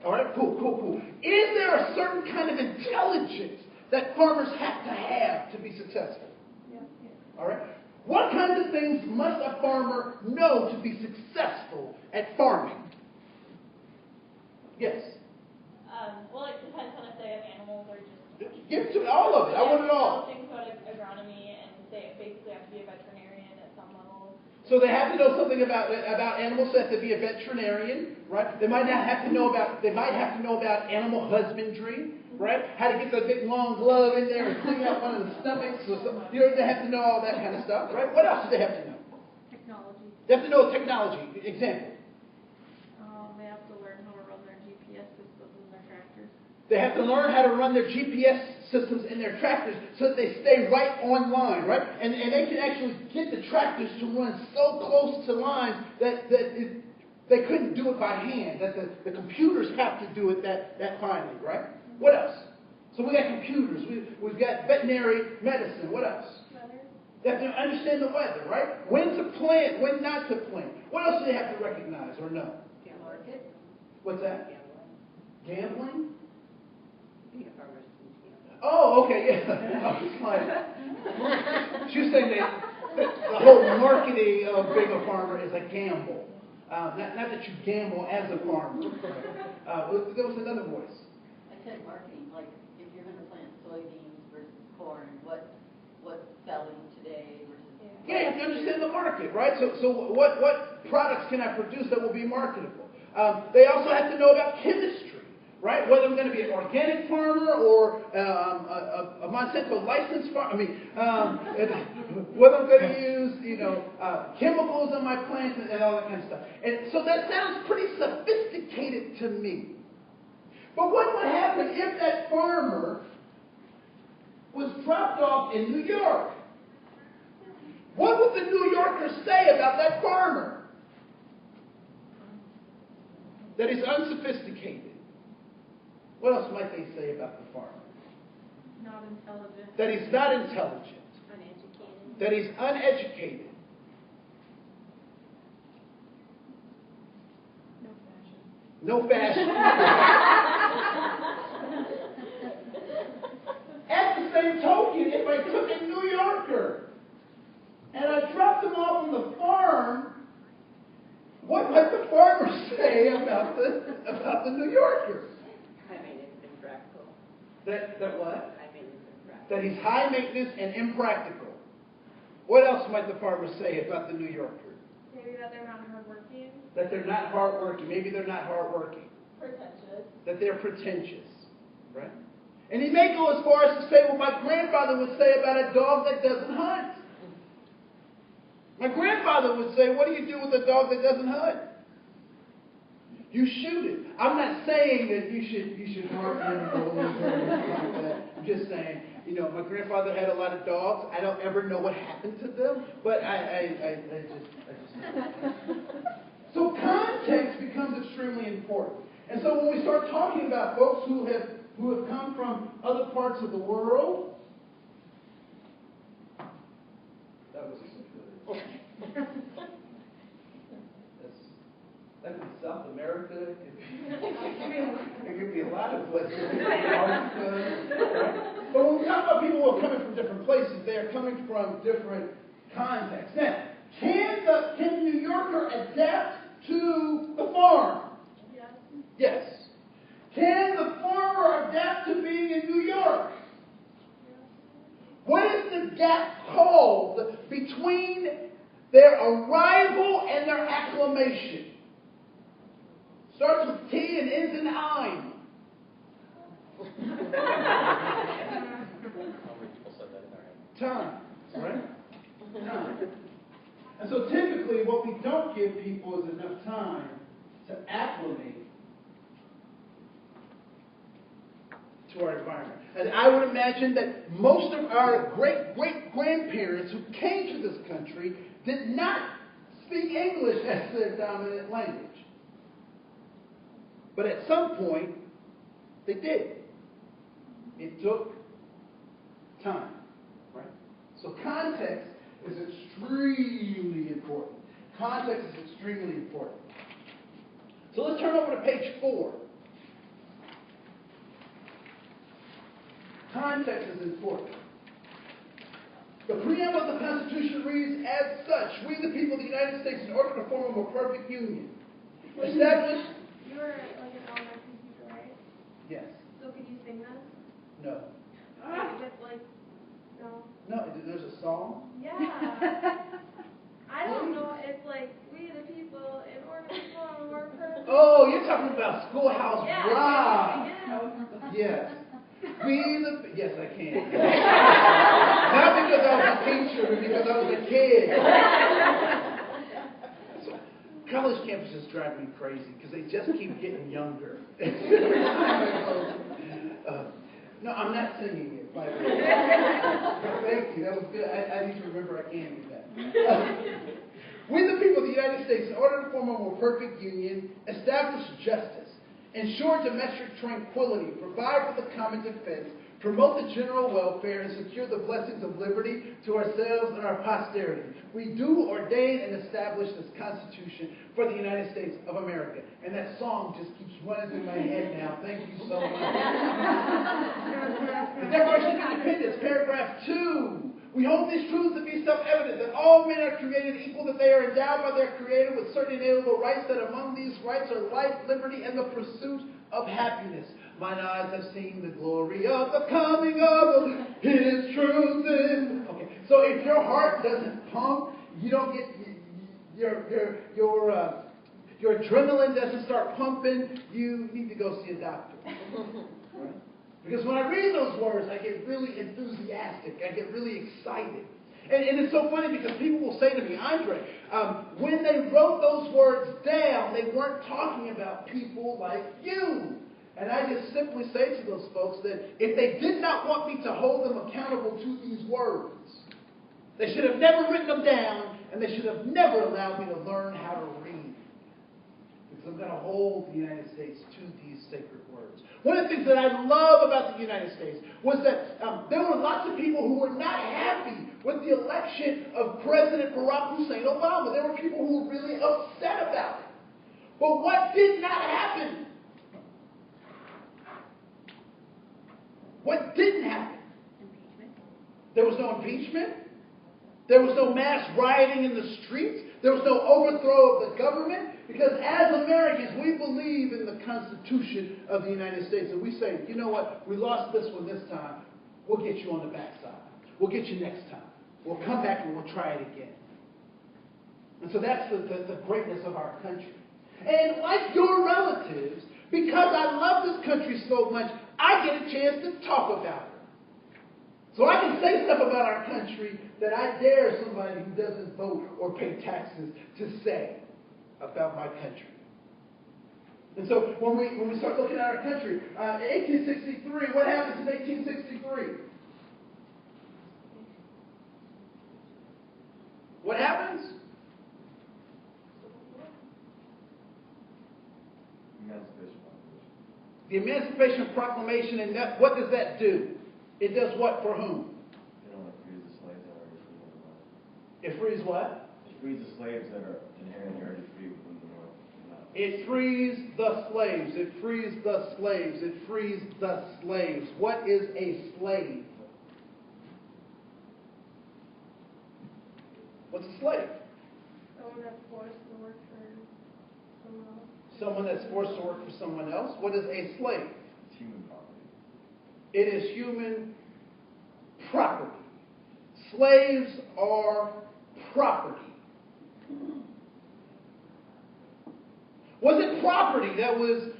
All right, cool. Is there a certain kind of intelligence that farmers have to be successful? Yeah. All right. What kinds of things must a farmer know to be successful at farming? Yes. Well, it depends on if they have animals or just. Give it to me, all of it. I want it all. Things about agronomy, and they basically have to be a veterinarian at some level. So they have to know something about animals. So they have to be a veterinarian, right? They might have to know about animal husbandry, right? How to get that big long glove in there and clean out one of the stomachs. They have to know all that kind of stuff, right? What else do they have to know? Technology. They have to know technology. Example. They have to learn how to run their GPS systems in their tractors. They have to learn how to run their GPS systems in their tractors so that they stay right on line, right? And they can actually get the tractors to run so close to lines that they couldn't do it by hand, that the computers have to do it that finely, right? What else? So we got computers. We've got veterinary medicine. What else? Weather. They have to understand the weather, right? When to plant, when not to plant. What else do they have to recognize or know? Market. What's that? Gambling? Being a farmer is gambling. Oh, okay, yeah. I was like, she was saying that the whole marketing of being a farmer is a gamble. Not that you gamble as a farmer. There was another voice. I said marketing, like if you're going to plant soybeans versus corn, what's selling today versus... Yeah, you have to understand the market, right? So what products can I produce that will be marketable? They also have to know about chemistry, right? Whether I'm going to be an organic farmer or a Monsanto licensed farmer. Whether I'm going to use, chemicals on my plants and all that kind of stuff. And so that sounds pretty sophisticated to me. But what would happen if that farmer was dropped off in New York? What would the New Yorkers say about that farmer? That he's unsophisticated. What else might they say about the farmer? Not intelligent. That he's not intelligent. Uneducated. That he's uneducated. No fashion. At the same token, if I took a New Yorker and I dropped him off on the farm, what might the farmer say about the New Yorker? High maintenance and practical. That what? High maintenance and practical. That he's high maintenance and impractical. What else might the farmer say about the New Yorker? Maybe that they're not hardworking. That they're not hardworking. Maybe they're not hardworking. Pretentious. That they're pretentious. Right? And he may go as far as to say what my grandfather would say about a dog that doesn't hunt. My grandfather would say, what do you do with a dog that doesn't hunt? You shoot it. I'm not saying that you should harm animals or anything like that. I'm just saying, my grandfather had a lot of dogs. I don't ever know what happened to them, but I just So context becomes extremely important. And so when we start talking about folks who have come from other parts of the world, that was good. That could be South America. It could be a lot of places. Right? But when we talk about people who are coming from different places, they are coming from different contexts. Now, can the New Yorker adapt to the farm? Yes. Yes. Can the farmer adapt to being in New York? What is the gap called between their arrival and their acclimation? Starts with T and ends in I'm. How many people said that in their head? Time, right? Time. And so typically what we don't give people is enough time to acclimate to our environment. And I would imagine that most of our great-great-grandparents who came to this country did not speak English as their dominant language. But at some point, they did. It took time, right? So context is extremely important. Context is extremely important. So let's turn over to page 4. Context is important. The preamble of the Constitution reads as such: we, the people of the United States, in order to form a more perfect union, establish... You were like an elementary teacher, right? Yes. So could you sing this? No. Just like, no. No, there's a song? Yeah. I don't know. It's like, we the people, in order to form a more perfect... Oh, you're talking about Schoolhouse Yeah. Rock. Yes. Yes, I can. Not because I was a teacher, but because I was a kid. So, college campuses drive me crazy because they just keep getting younger. No, I'm not singing it, by the way. Thank you. That was good. I need to remember I can do that. We, the people of the United States, in order to form a more perfect union, establish justice, ensure domestic tranquility, provide for the common defense, promote the general welfare, and secure the blessings of liberty to ourselves and our posterity. We do ordain and establish this Constitution for the United States of America. And that song just keeps running through my head now. Thank you so much. The Declaration of Independence, paragraph 2. We hold these truths to be self-evident, that all men are created equal, that they are endowed by their Creator with certain inalienable rights, that among these rights are life, liberty, and the pursuit of happiness. Mine eyes have seen the glory of the coming of His truth. Okay, so if your heart doesn't pump, you don't get your adrenaline doesn't start pumping, you need to go see a doctor. Right? Because when I read those words, I get really enthusiastic. I get really excited. And it's so funny because people will say to me, Andre, when they wrote those words down, they weren't talking about people like you. And I just simply say to those folks that if they did not want me to hold them accountable to these words, they should have never written them down, and they should have never allowed me to learn how to read. Because I'm going to hold the United States to these sacred words. One of the things that I love about the United States was that there were lots of people who were not happy with the election of President Barack Hussein Obama. There were people who were really upset about it. But what did not happen? What didn't happen? Impeachment. There was no impeachment. There was no mass rioting in the streets. There was no overthrow of the government. Because as Americans, we believe in the Constitution of the United States. And we say, you know what? We lost this one this time. We'll get you on the backside. We'll get you next time. We'll come back and we'll try it again. And so that's the greatness of our country. And like your relatives, because I love this country so much, I get a chance to talk about it. So I can say stuff about our country that I dare somebody who doesn't vote or pay taxes to say about my country. And so when we start looking at our country, 1863, what happens in 1863? What happens? The Emancipation Proclamation, and what does that do? It does what for whom? It frees what? It frees the slaves that are inherently already free within the North. It frees the slaves. It frees the slaves. It frees the slaves. What is a slave? What's a slave? Someone that's forced to work for someone else. Someone that's forced to work for someone else. What is a slave? It's human property. It is human property. Slaves are property. Was it property that was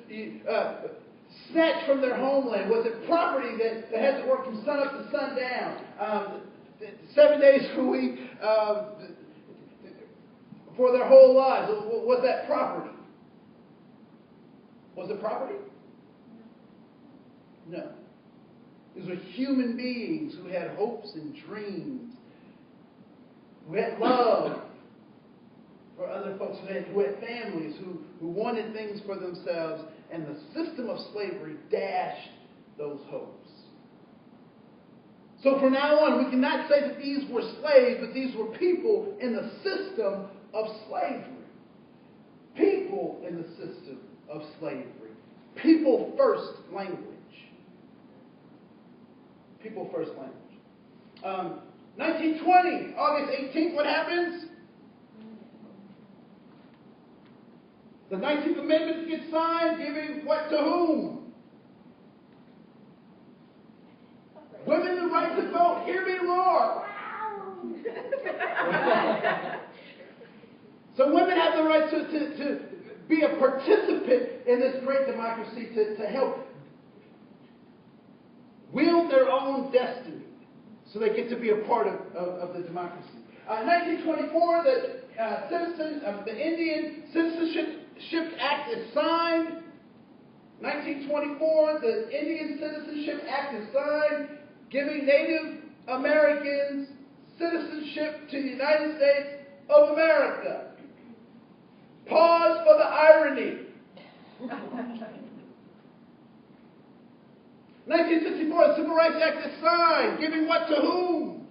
snatched from their homeland? Was it property that had to work from sun up to sundown, 7 days a week for their whole lives? Was that property? Was it property? No. These were human beings who had hopes and dreams, who had love for other folks, who had families, who wanted things for themselves, and the system of slavery dashed those hopes. So from now on, we cannot say that these were slaves, but these were people in the system of slavery. People in the system of slavery. People first language. People first language. 1920, August 18th, what happens? The 19th Amendment gets signed, giving what to whom? Women the right to vote. Hear me roar. So women have the right to be a participant in this great democracy, to help wield their own destiny. So they get to be a part of the democracy. 1924, the Indian Citizenship Act is signed. 1924, the Indian Citizenship Act is signed, giving Native Americans citizenship to the United States of America. Pause for the irony. 1964, the Civil Rights Act is signed, giving what to whom?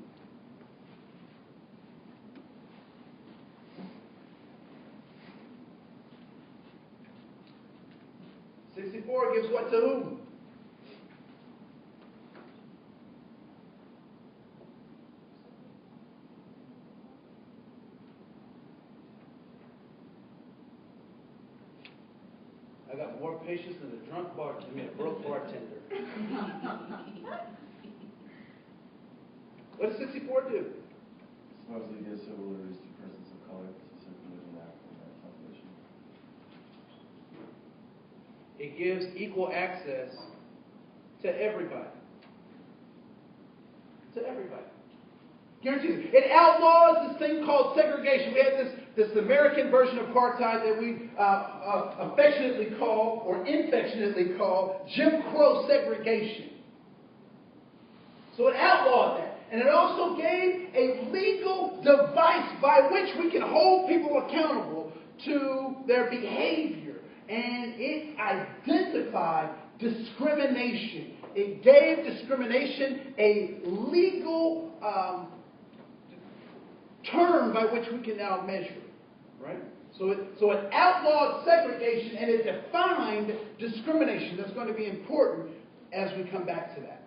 '64 gives what to whom? I got more patience than a drunk bartender, a broke bartender. What does 64 do? Supposedly gives civil liberties to persons of color, specifically in that translation. It gives equal access to everybody. To everybody. Guaranteed. It outlaws this thing called segregation. We had this American version of apartheid that we affectionately call, or infectionately call, Jim Crow segregation. So it outlawed that. And it also gave a legal device by which we can hold people accountable to their behavior. And it identified discrimination. It gave discrimination a legal term by which we can now measure it, right? So it outlawed segregation and it defined discrimination. That's going to be important as we come back to that.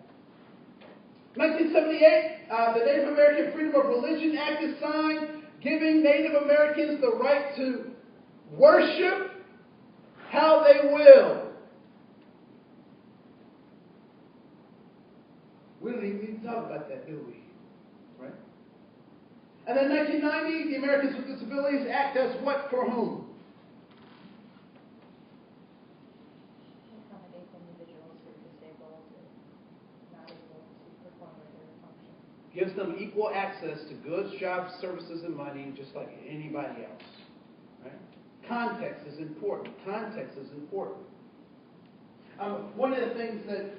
1978, the Native American Freedom of Religion Act is signed, giving Native Americans the right to worship how they will. We don't even need to talk about that, do we? Right? And then 1990, the Americans with Disabilities Act does what for whom? Accommodates individuals who are disabled and not able to perform regular functions. Gives them equal access to goods, jobs, services, and money, just like anybody else. Right? Context is important. Context is important. One of the things that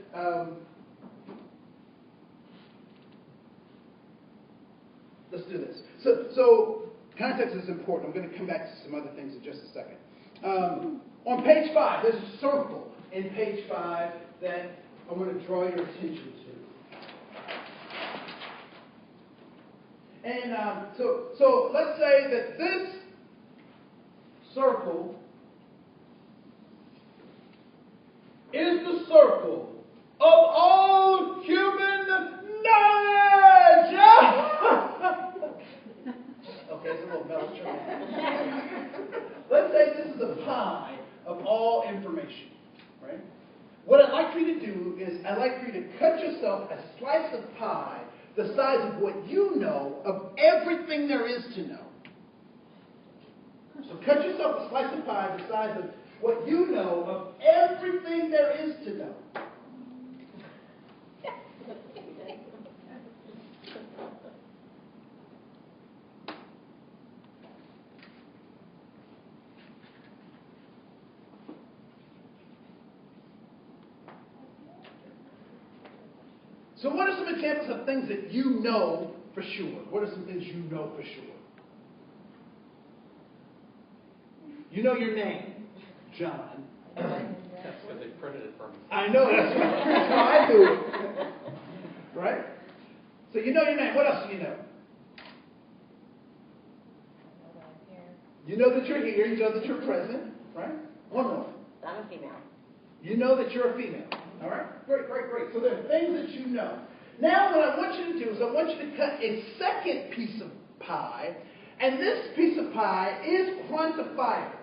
let's do this. So context is important. I'm going to come back to some other things in just a second. On page 5, there's a circle in page 5 that I want to draw your attention to. And so let's say that this circle is the circle of all human knowledge. Okay, it's a little melodramatic. Let's say this is a pie of all information, right? What I'd like for you to do is I'd like for you to cut yourself a slice of pie the size of what you know of everything there is to know. So cut yourself a slice of pie the size of what you know of everything there is to know. So what are some examples of things that you know for sure? What are some things you know for sure? You know your name, John. That's because they printed it for me. I know, that's why I do it. Right? So you know your name. What else do you know? You know that you're here. You know that you're present. Right? One more. I'm a female. You know that you're a female. All right? Great. So there are things that you know. Now what I want you to do is I want you to cut a second piece of pie, and this piece of pie is quantifiable.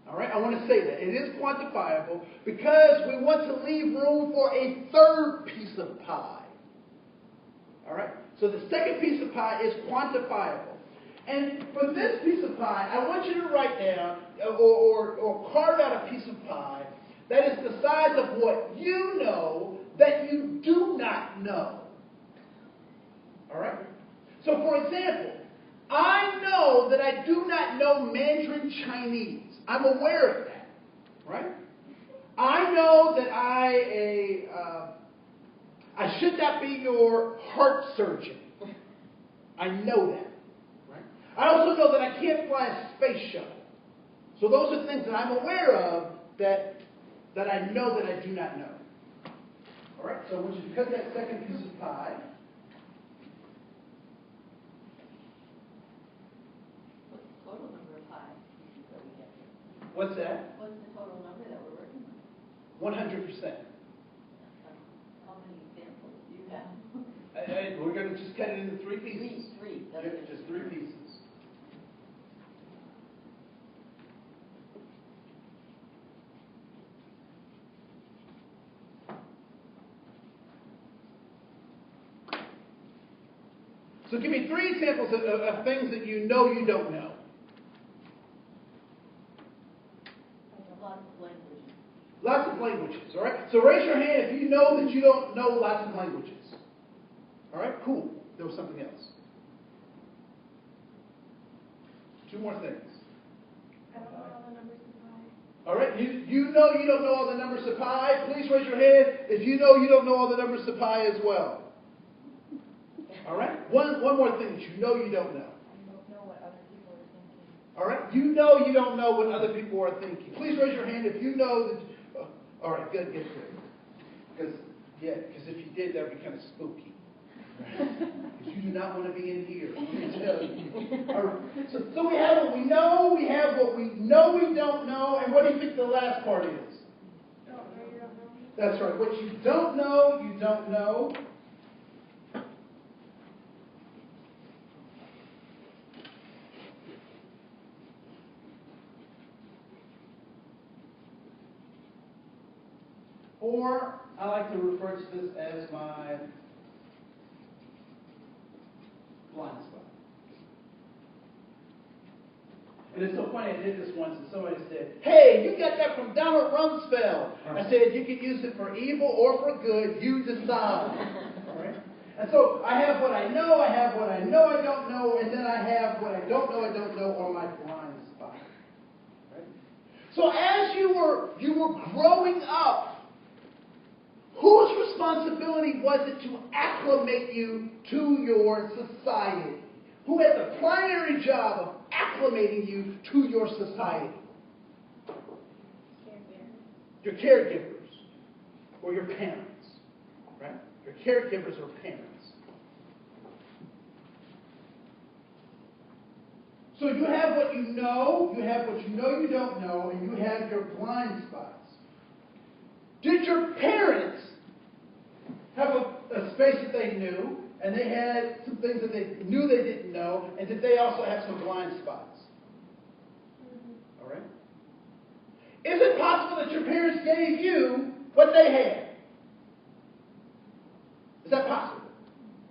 All right? I want to say that. It is quantifiable because we want to leave room for a third piece of pie. All right? So the second piece of pie is quantifiable. And for this piece of pie, I want you to write down or carve out a piece of pie that is the size of what you know that you do not know. All right? So, for example, I know that I do not know Mandarin Chinese. I'm aware of that. Right? I know that I should not be your heart surgeon. I know that. Right? I also know that I can't fly a space shuttle. So those are things that I'm aware of that I know that I do not know. All All right, so I want you to cut that second piece of pie. What's the total number of pies that we get? What's that? What's the total number that we're working with? 100%. How many examples do you have? We're going to just cut it into 3 pieces. Three. Yeah, just 3 pieces. So give me 3 examples of things that you know you don't know. Lots of languages. Lots of languages, all right? So raise your hand if you know that you don't know lots of languages. All right, cool. There was something else. 2 more things. I don't know all the numbers of pi. All right, you know you don't know all the numbers to pi. Please raise your hand if you know you don't know all the numbers to pi as well. All right, one more thing that you know you don't know. I don't know what other people are thinking. All right, you know you don't know what other people are thinking. Please raise your hand if you know that. All right, good. Because if you did, that would be kind of spooky. Because you do not want to be in here. Let me tell you. All right. So we have what we know, we have what we know we don't know, and what do you think the last part is? Don't know, you don't know. That's right. What you don't know, you don't know. Or I like to refer to this as my blind spot. And it's so funny, I did this once and somebody said, "Hey, you got that from Donald Rumsfeld." I said, "You can use it for evil or for good, you decide." All right? And so I have what I know, I have what I know I don't know, and then I have what I don't know, or my blind spot. Right? So as you were growing up, whose responsibility was it to acclimate you to your society? Who had the primary job of acclimating you to your society? Your caregivers or your parents, right? Your caregivers or parents. So you have what you know you don't know, and you have your blind spots. Did your parents have a space that they knew, and they had some things that they knew they didn't know, and did they also have some blind spots? All right? Is it possible that your parents gave you what they had? Is that possible?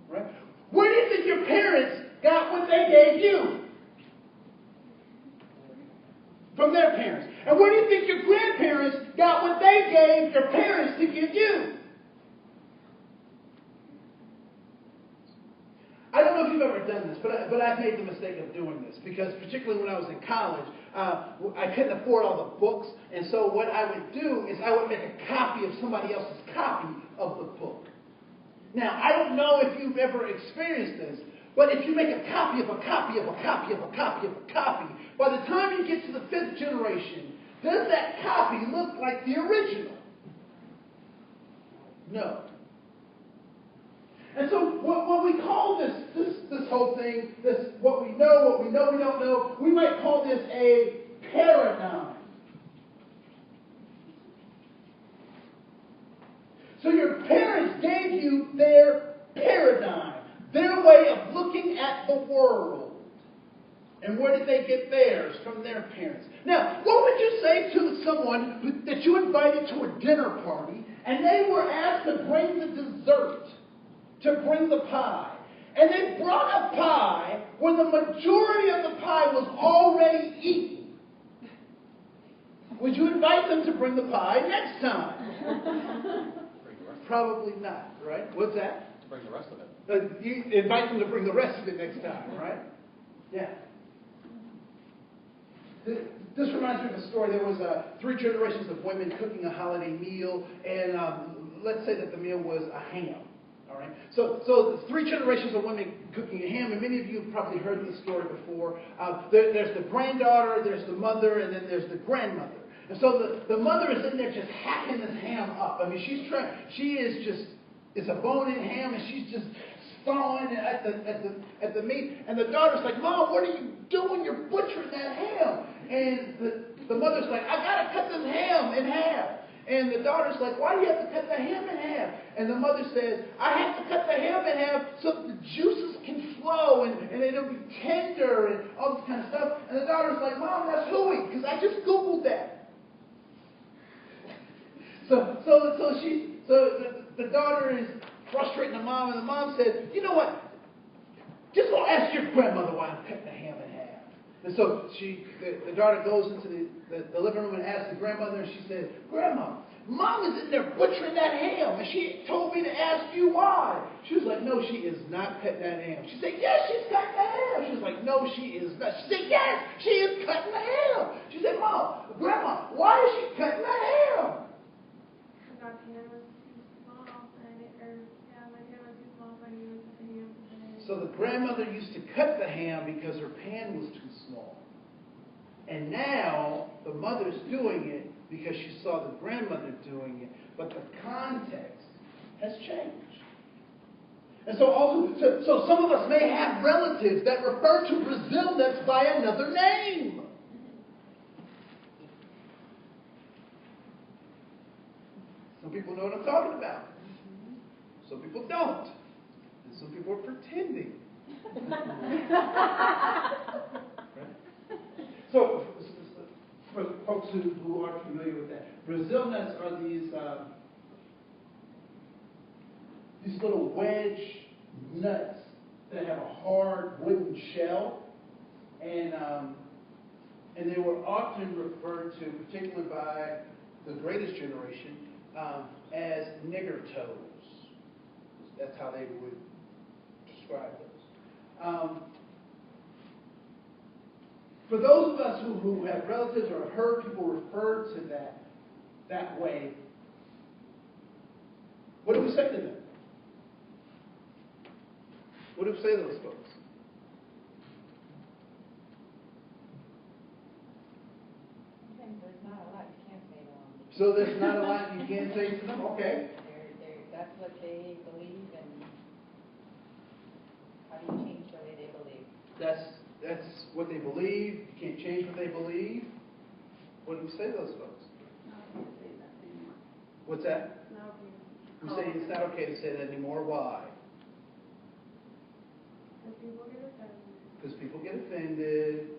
Right? Where do you think your parents got what they gave you? From their parents. And where do you think your grandparents got what they gave your parents to give you? I don't know if you've ever done this, but I've made the mistake of doing this because particularly when I was in college, I couldn't afford all the books, and so what I would do is I would make a copy of somebody else's copy of the book. Now, I don't know if you've ever experienced this, but if you make a copy of a copy of a copy of a copy of a copy, by the time you get to the 5th generation, does that copy look like the original? No. And so what we call this whole thing, what we know we don't know, we might call this a paradigm. So your parents gave you their paradigm, their way of looking at the world. And where did they get theirs? From their parents. Now, what would you say to someone that you invited to a dinner party and they were asked to bring the dessert, to bring the pie, and they brought a pie where the majority of the pie was already eaten? Would you invite them to bring the pie next time? Probably not, right? What's that? To bring the rest of it. You invite them to bring the rest of it next time, right? Yeah. This reminds me of a story. There was 3 generations of women cooking a holiday meal, and let's say that the meal was a ham. All right. So 3 generations of women cooking a ham, and many of you have probably heard this story before. There's the granddaughter, there's the mother, and then there's the grandmother. And so the mother is in there just hacking this ham up. I mean, it's a bone-in ham, and she's just sawing at the meat. And the daughter's like, Mom, what are you doing? You're butchering that ham. And the mother's like, I got to cut this ham in half. And the daughter's like, why do you have to cut the ham in half? And the mother says, I have to cut the ham in half so that the juices can flow and it'll be tender and all this kind of stuff. And the daughter's like, Mom, that's hooey, because I just Googled that. So the daughter is frustrating the mom, and the mom said, you know what? Just go ask your grandmother why I'm cutting the ham in half. And so the daughter goes into the living room and asks the grandmother, and she said, Grandma, Mom is in there butchering that ham, and she told me to ask you why. She was like, no, she is not cutting that ham. She said, yes, she's cutting the ham. She was like, no, she is not. She said, yes, she is cutting the ham. She said, Mom, Grandma, why is she cutting the ham? My pan was too small, my pan was too small, so I needed to cut the ham. So the grandmother used to cut the ham because her pan was too small. And now the mother's doing it because she saw the grandmother doing it, but the context has changed. And so some of us may have relatives that refer to Brazil nuts by another name. Some people know what I'm talking about. Some people don't. And some people are pretending. Right? So, for folks who aren't familiar with that, Brazil nuts are these little wedge nuts that have a hard wooden shell, and they were often referred to, particularly by the greatest generation, as nigger toes. That's how they would describe those. For those of us who have relatives or have heard people refer to that way, what do we say to them? What do we say to those folks? There's not a lot you can say to them. So there's not a lot you can say to them? Okay. That's what they believe, and how do you change the way they believe? That's what they believe. You can't change what they believe. What do we say to those folks? No, I can't say that anymore. What's that? No, We say it's not okay to say that anymore. Why? Because people get offended. Because people get offended.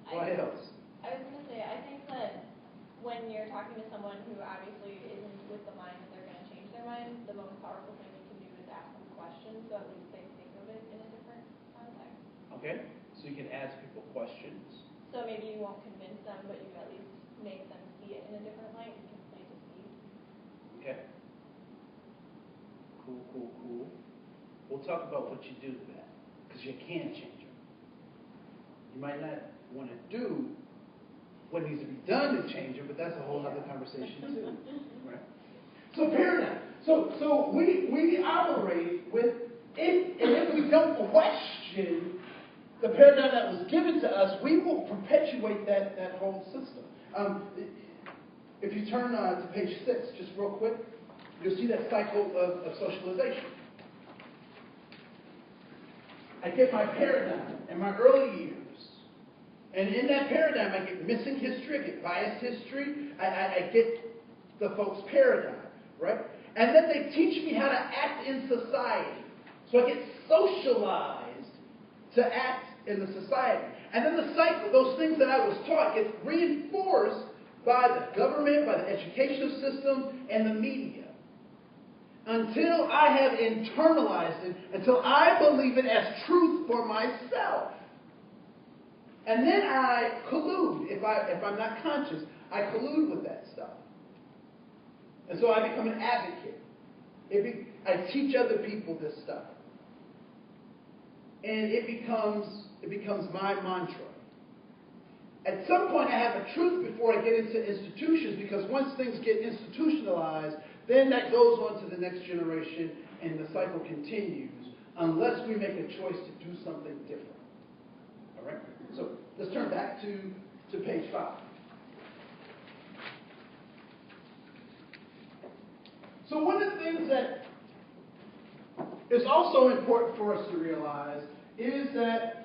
Why else? I was going to say, I think that when you're talking to someone who obviously isn't with the mind that they're going to change their mind, the most powerful thing you can do is ask them questions, so at least they think of it in a different context. Okay. So you can ask people questions. So maybe you won't convince them, but you at least make them see it in a different light. You can plant a seed. Okay. Cool. We'll talk about what you do to that, because you can change them. You might not want to do what needs to be done to change them, but that's a whole other conversation too. Right? So paradigm. So we operate with it, and if we don't question the paradigm that was given to us, we will perpetuate that whole system. If you turn to page 6, just real quick, you'll see that cycle of socialization. I get my paradigm in my early years. And in that paradigm, I get missing history, I get biased history, I get the folks' paradigm, right? And then they teach me how to act in society. So I get socialized to act in the society. And then the cycle, those things that I was taught, gets reinforced by the government, by the educational system, and the media. Until I have internalized it, until I believe it as truth for myself. And then I collude. If I'm not conscious, I collude with that stuff. And so I become an advocate. I teach other people this stuff. And it becomes my mantra. At some point I have a truth before I get into institutions, because once things get institutionalized, then that goes on to the next generation and the cycle continues unless we make a choice to do something different. All right? So let's turn back to page 5. So one of the things that is also important for us to realize is that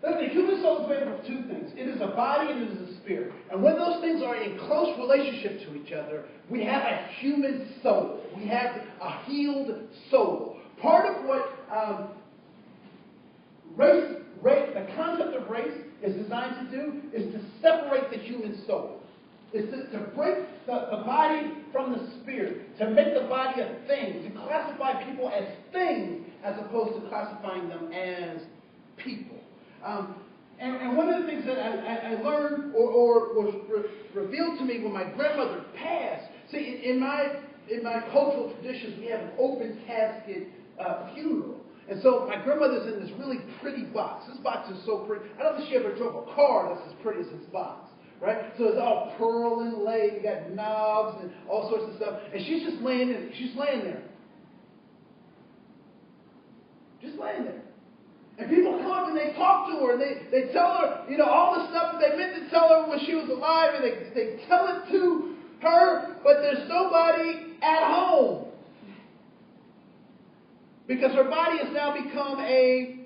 that the human soul is made up of two things. It is a body and it is a spirit. And when those things are in close relationship to each other, we have a human soul. We have a healed soul. Part of what the concept of race is designed to do is to separate the human soul. Is to break the body from the spirit, to make the body a thing, to classify people as things as opposed to classifying them as people. And one of the things that I learned or was revealed to me when my grandmother passed, see, in my cultural traditions, we have an open casket funeral. And so my grandmother's in this really pretty box. This box is so pretty. I don't think she ever drove a car that's as pretty as this box. Right? So it's all pearl inlaid. You got knobs and all sorts of stuff. And she's just laying in it. She's laying there. Just laying there. And people come up and they talk to her and they tell her, all the stuff that they meant to tell her when she was alive, and they tell it to her, but there's nobody at home. Because her body has now become a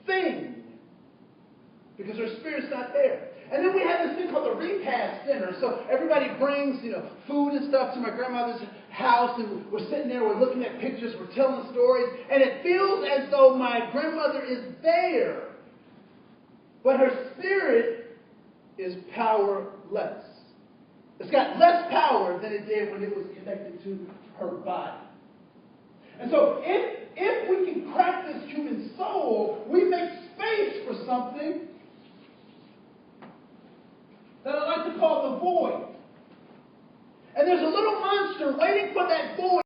thing. Because her spirit's not there. And then we have this thing called the repast dinner. So everybody brings, food and stuff to my grandmother's house, and we're sitting there, we're looking at pictures, we're telling stories, and it feels as though my grandmother is there. But her spirit is powerless. It's got less power than it did when it was connected to her body. And so if we can crack this human soul, we make space for something that I like to call the void. And there's a little monster waiting for that void.